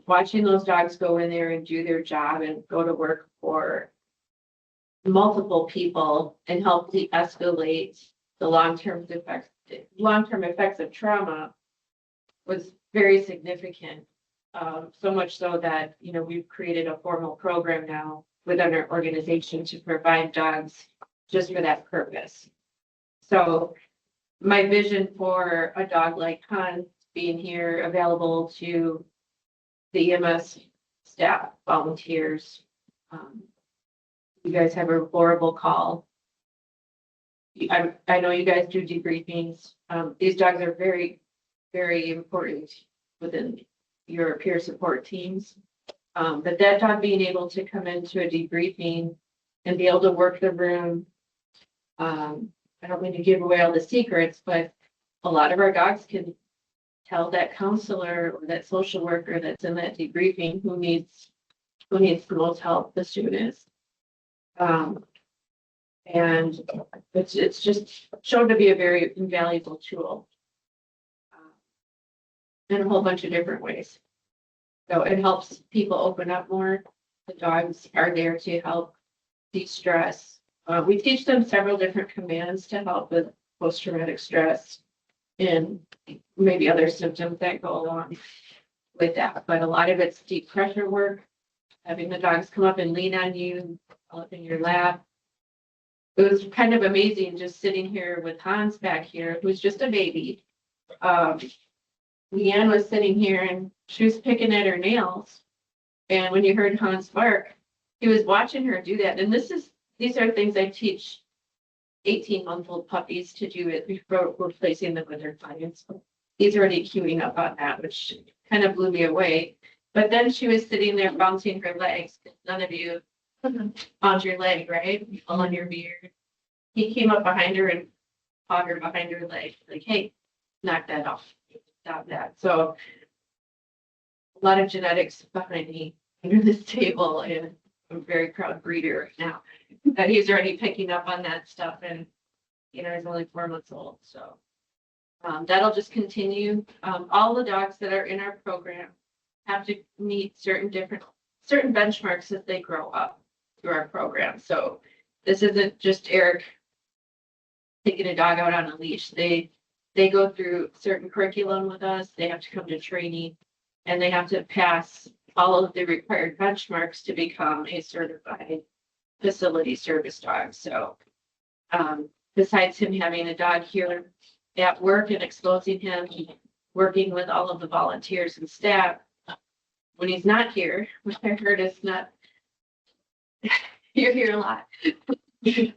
Watching those dogs go in there and do their job and go to work for multiple people and help de-escalate the long-term effects of trauma was very significant. So much so that, we've created a formal program now within our organization to provide dogs just for that purpose. So my vision for a dog like Hans being here available to the EMS staff, volunteers, you guys have a horrible call. I know you guys do debriefings. These dogs are very, very important within your peer support teams. But that dog being able to come into a debriefing and be able to work the room. I don't mean to give away all the secrets, but a lot of our dogs can tell that counselor or that social worker that's in that debriefing who needs the most help the student is. And it's just shown to be a very invaluable tool in a whole bunch of different ways. So it helps people open up more. The dogs are there to help de-stress. We teach them several different commands to help with post-traumatic stress and maybe other symptoms that go along with that. But a lot of it's deep pressure work, having the dogs come up and lean on you, up in your lap. It was kind of amazing just sitting here with Hans back here, who's just a baby. Leanne was sitting here and she was picking at her nails. And when you heard Hans bark, he was watching her do that. And these are things I teach 18-month-old puppies to do it before replacing them with their clients. He's already queuing up on that, which kind of blew me away. But then she was sitting there bouncing her legs. None of you bounce your leg, right? All on your beard. He came up behind her and pawed her behind her leg, like, hey, knock that off. Stop that. So a lot of genetics behind me under this table, and I'm a very proud breeder right now that he's already picking up on that stuff, and he's only 4 months old. So that'll just continue. All the dogs that are in our program have to meet certain benchmarks as they grow up through our program. So this isn't just Eric taking a dog out on a leash. They go through certain curriculum with us. They have to come to training, and they have to pass all of the required benchmarks to become a certified facility service dog. So besides him having a dog here at work and exposing him, working with all of the volunteers and staff, when he's not here, which I heard is not, you're here a lot. He's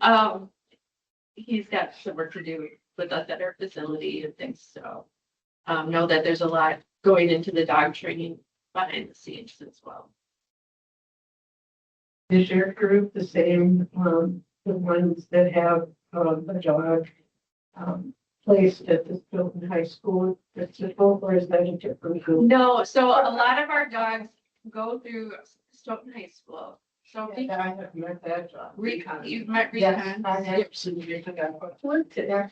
got some work to do with us at our facility and things. So know that there's a lot going into the dog training behind the scenes as well. Is your group the same, the ones that have a dog placed at the Stoughton High School principal, or is that a different group? No, so a lot of our dogs go through Stoughton High School. So Yeah, I have met that dog. You've met Yes, Recon. I have seen Recon.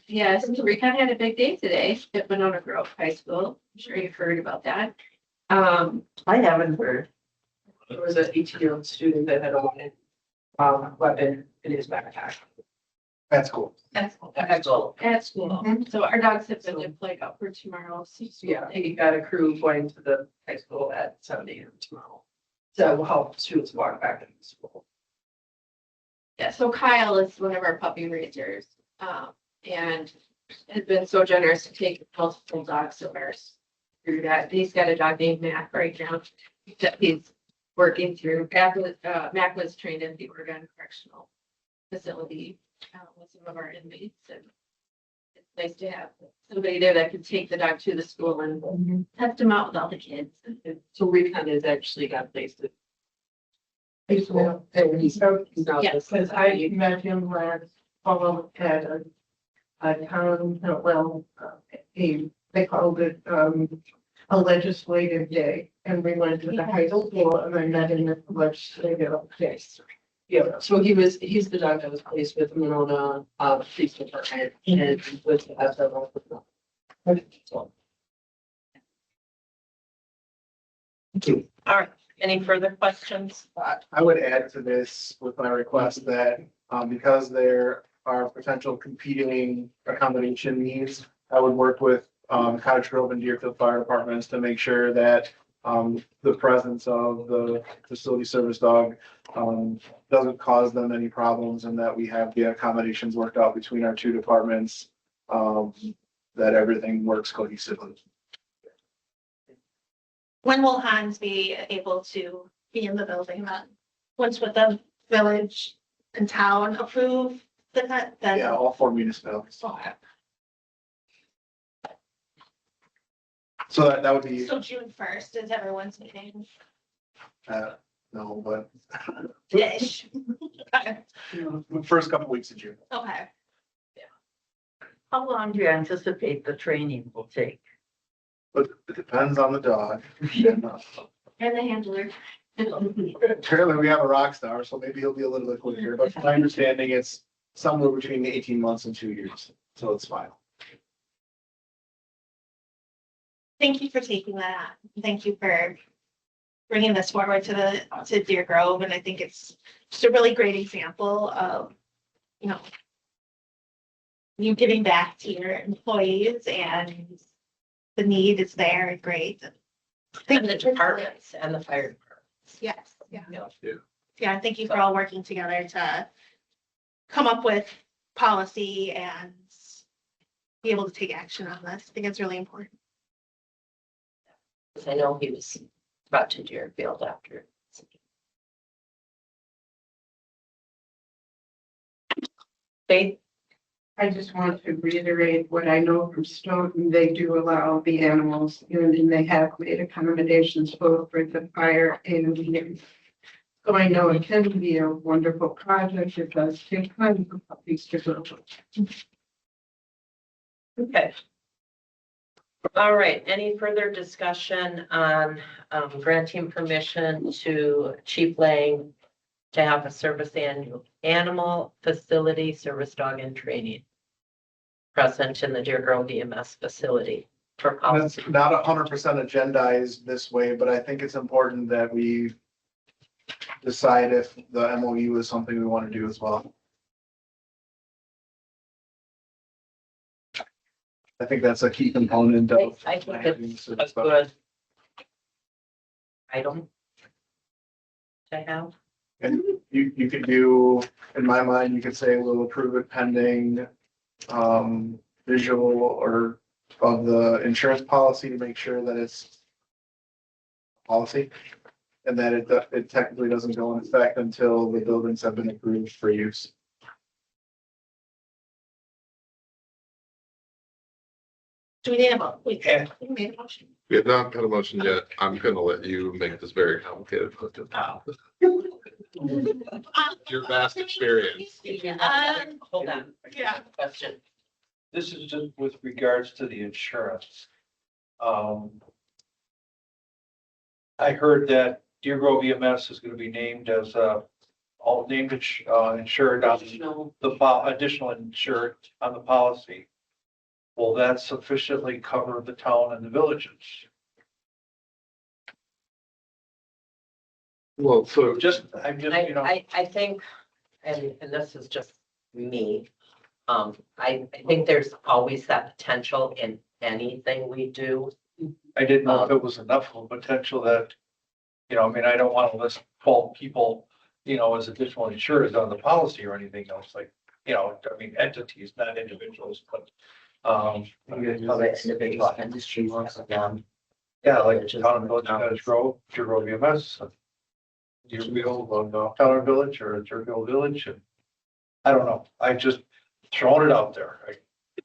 Yes, Recon had a big day today at Winona Grove High School. I'm sure you've heard about that. I haven't heard. There was an 18-year-old student that had a loaded weapon in his backpack. That's cool. That's At school. at school. So our dogs have been deployed out for tomorrow. Yeah, he got a crew going to the high school at 7 a.m. tomorrow. So we'll help students walk back to the school. Yeah, so Kyle is one of our puppy raisers, and has been so generous to take multiple dogs of ours through that. He's got a dog named Mac right now that he's working through. Mac was trained in the Oregon Correctional Facility with some of our inmates, and nice to have somebody there that could take the dog to the school and test him out with all the kids. So Recon has actually got placed at. He's now, Yes. because I met him last fall at a town, well, they called it, a legislative day. And we went to the high school and I met him at the legislative day. Yeah, so he's the dog that was placed with Monona, police department and with the SRO. All right, any further questions? I would add to this with my request that, because there are potential competing accommodation needs, I would work with, Cottage Grove and Deerfield Fire Departments to make sure that, the presence of the facility service dog, doesn't cause them any problems and that we have the accommodations worked out between our two departments, that everything works cohesively. When will Hans be able to be in the building then? Once with the village and town approve then? Yeah, all four municipalities. Okay. So that would be, So June 1st is everyone's meeting. no, but Ish. Okay. first couple weeks of June. Okay. How long do you anticipate the training will take? But it depends on the dog. And the handler. Apparently, we have a rock star, so maybe he'll be a little bit quicker, but from my understanding, it's somewhere between 18 months and 2 years, so it's fine. Thank you for taking that. Thank you for bringing this forward to Deer Grove. And I think it's just a really great example of, you giving back to your employees and the need is there. Great. And the departments and the fire departments. Yes, yeah. Yeah. Yeah, thank you for all working together to come up with policy and be able to take action on this. I think it's really important. I know he was brought to Deerfield after. Faith? I just want to reiterate what I know from Stoughton. They do allow the animals and they have made accommodations both for the fire and the. So I know it can be a wonderful project. It does take time for puppies to grow. Okay. All right, any further discussion on granting permission to Chief Lang to have a service animal facility, service dog and training present in the Deer Grove EMS facility for And policy? it's not 100% agendized this way, but I think it's important that we decide if the MOU is something we want to do as well. I think that's a key component of. I think it's a good item to have. And you could do, in my mind, you could say we'll approve it pending visual or of the insurance policy to make sure that it's policy. And that it technically doesn't go in effect until the buildings have been approved for use. Do we need a vote? We Yeah. made a motion. We have not had a motion yet. I'm gonna let you make this very complicated. Your vast experience. Hold on. Yeah. Question. This is just with regards to the insurance. I heard that Deer Grove EMS is gonna be named as all named insured on additional insured on the policy. Will that sufficiently cover the town and the villages? Well, so I'm just, I think, and this is just me, I think there's always that potential in anything we do. I didn't know if it was enough of a potential that, I don't want to list 12 people, as additional insurers on the policy or anything else like, entities, not individuals, but. Individual industries have them. Yeah, like town and village, Cottage Grove, Deer Grove EMS. Deerfield, Town and Village or Deerfield Village. And I don't know. I just throwing it out there.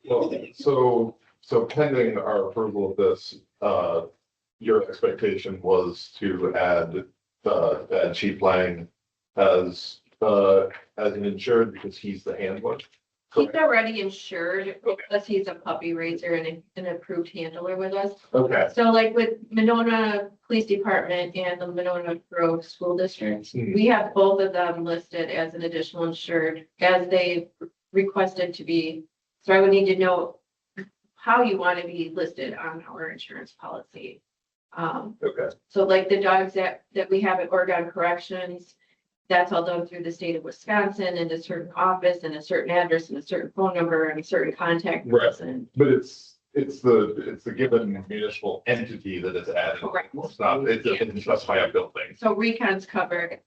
Well, so pending our approval of this, your expectation was to add Chief Lang as an insured because he's the handler. He's already insured because he's a puppy raiser and an approved handler with us. Okay. So like with Monona Police Department and the Monona Grove School District, Hmm. we have both of them listed as an additional insured as they requested to be. So I would need to know how you want to be listed on our insurance policy. Okay. So like the dogs that we have at Oregon Corrections, that's all done through the state of Wisconsin and a certain office and a certain address and a certain phone number and a certain contact Right. person. But it's the given municipal entity that is added. Correct. It's not, it doesn't specify a building. So Recon's covered,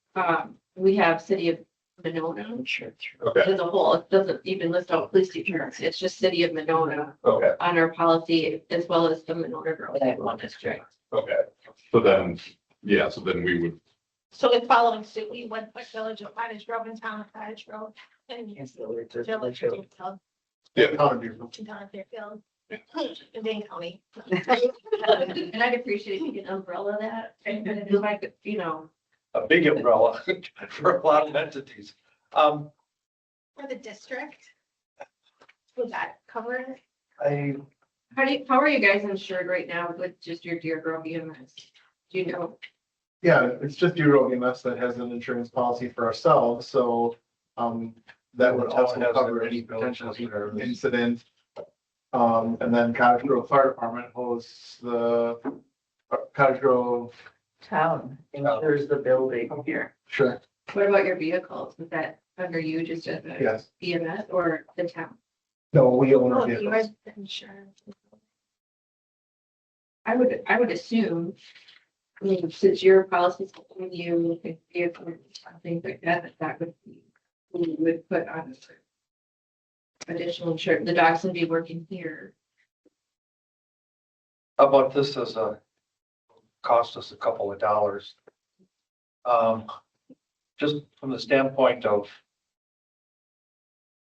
we have city of Monona Okay, as a whole. It doesn't even list out police departments. It's just city of Monona okay, on our policy as well as the Monona Grove School District. okay. So then, yeah, so then we would, So in following suit, we went by Village of Cottage Grove and Town of Cottage Grove and Village of Deerfield, yeah, Town of Deerfield. and Town of Deerfield, in Dane County. And I'd appreciate if you could umbrella that, and if I could, A big umbrella for a lot of entities. For the district. Would that cover it? how are you guys insured right now with just your Deer Grove EMS? Do you know? Yeah, it's just Euro EMS that has an insurance policy for ourselves, so, that would also cover any potential incident. And then Cottage Grove Fire Department hosts the Cottage Grove. Town insures the building here. Sure. What about your vehicles? Is that under you just as a Yes. EMS or the town? No, we own Oh, our you vehicles. are the insurance. I would assume, I mean, since your policy's with you, with vehicles, things like that, that would be, we would put on additional insurance. The dogs would be working here. How about this as a, cost us a couple of dollars? Just from the standpoint of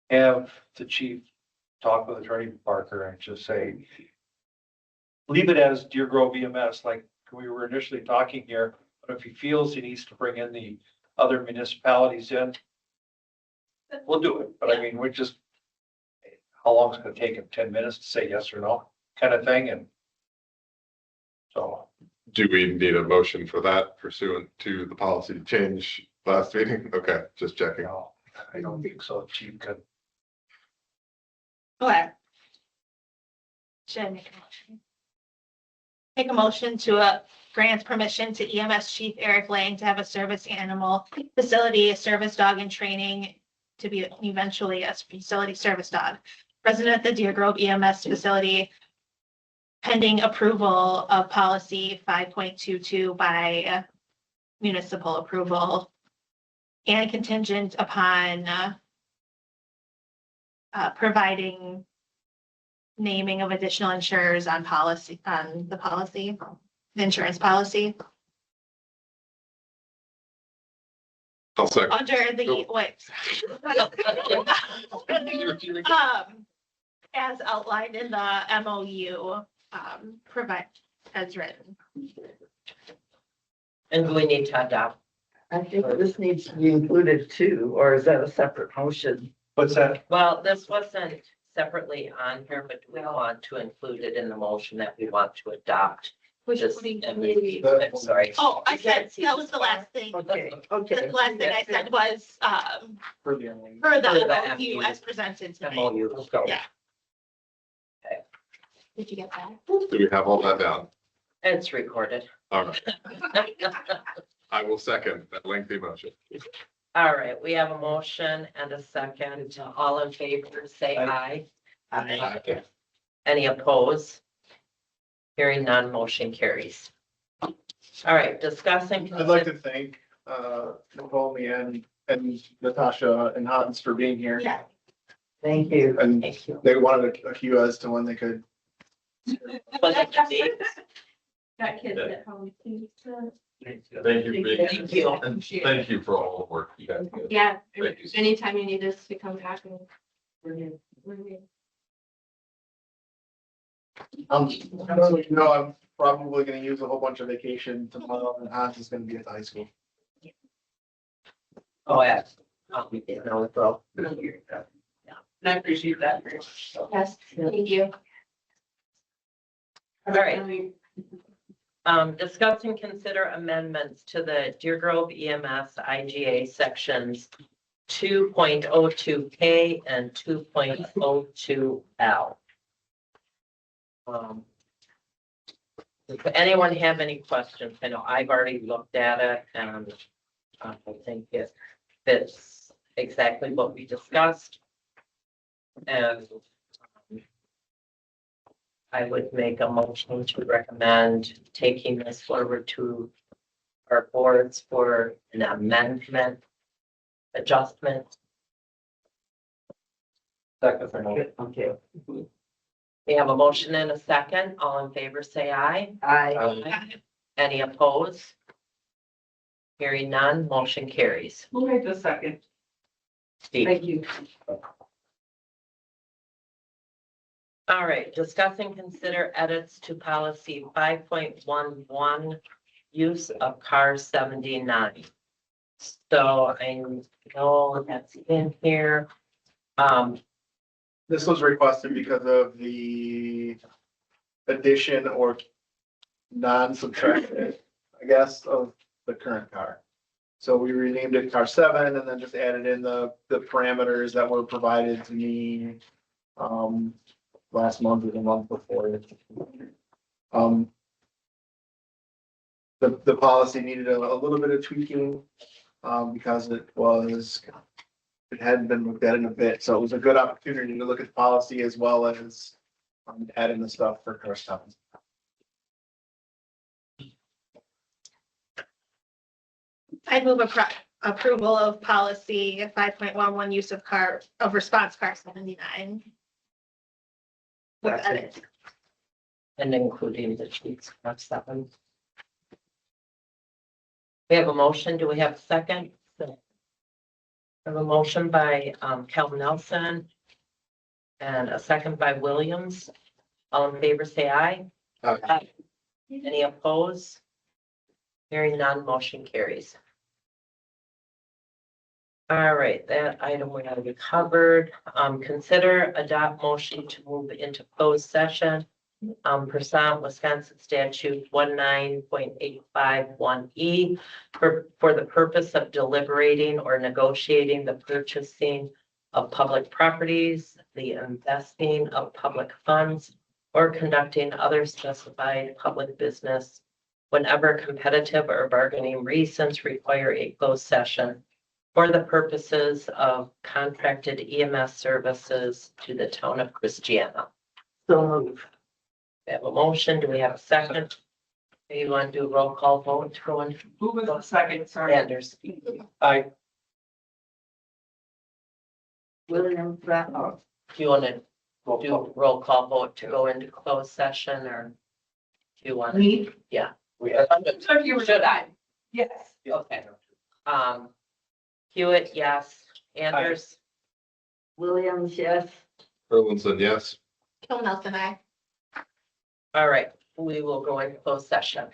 have the chief talk with Attorney Parker and just say, leave it as Deer Grove EMS, like we were initially talking here, but if he feels he needs to bring in the other municipalities in, we'll do it, but I mean, we're just, how long is it gonna take him, 10 minutes to say yes or no, kind of thing, and so. Do we need a motion for that pursuant to the policy change last meeting? Okay, just checking. No, I don't think so. Chief could. Okay. Should I make a motion? Make a motion to grant permission to EMS Chief Eric Lang to have a service animal facility, a service dog in training to be eventually a facility service dog. Resident at the Deer Grove EMS facility pending approval of policy 5.22 by municipal approval and contingent upon providing naming of additional insurers on policy, on the policy, the insurance policy, I'll second. under the, wait. As outlined in the MOU, provide as written. And do we need to adopt? I think this needs to be included too, or is that a separate motion? What's that? Well, this wasn't separately on here, but we want to include it in the motion that we want to adopt. Which This- would be- I'm sorry. Oh, I said, that was the last thing. Okay, The okay. last thing I said was, For the MOU. for For the the MOU. MOU as presented tonight. MOU, so. Yeah. Did you get that? Do we have all that down? It's recorded. All right, I will second that lengthy motion. All right, we have a motion and a second. All in favor, say aye. Aye. Any opposed? Hearing none, motion carries. All right, discussing. I'd like to thank, Nicole, Leanne, and Natasha and Hans for being here. Yeah. Thank you. And Thank you. they wanted a cue as to when they could. Got kids at home too, so. Thank you. Vicky. Thank you. And thank you for all the work you guys did. Yeah, Thank you. anytime you need us to come back and. we're here. I'm probably gonna use a whole bunch of vacation tomorrow, and Hans is gonna be at the high school. Oh, yeah. No, bro. And I appreciate that very much. So. Yes, thank you. All right. Discuss and consider amendments to the Deer Grove EMS IGA sections 2.02K and 2.02L. Does anyone have any questions? I know I've already looked at it and I think it fits exactly what we discussed. And I would make a motion to recommend taking this forward to our boards for an amendment, adjustment. Second for no. Okay. We have a motion and a second. All in favor, say aye. I, Any opposed? Hearing none, motion carries. Who made the second? Steve. Thank you. All right, discuss and consider edits to policy 5.11, use of car 79. So I know that's in here. This was requested because of the addition or non-subtraction, I guess, of the current car. So we renamed it car 7 and then just added in the parameters that were provided to me last month or the month before. The policy needed a little bit of tweaking because it hadn't been looked at in a bit, so it was a good opportunity to look at the policy as well as add in the stuff for car 7. I move approval of policy 5.11 use of response car 79. With edits. And including the sheets of 7. We have a motion. Do we have a second? I have a motion by Cal Nelson and a second by Williams. All in favor, say aye. Aye. Any opposed? Hearing none, motion carries. All right, that item we already covered. Consider adopt motion to move into closed session. Pursuant Wisconsin statute 19.851E for the purpose of deliberating or negotiating the purchasing of public properties, the investing of public funds, or conducting other specified public business whenever competitive or bargaining reasons require a closed session for the purposes of contracted EMS services to the town of Christiana. so move. We have a motion. Do we have a second? You want to do a roll call vote to go in? Who was the second? Sorry. Anders. Aye. Williams, Do you want to do roll call vote to go into closed session or do you want? Me? We have. So if you were. Should I? Yes. Okay. Hewitt, yes. Anders, Williams, yes. Erlinson, yes. Kim Nelson, I. all right, we will go into closed session.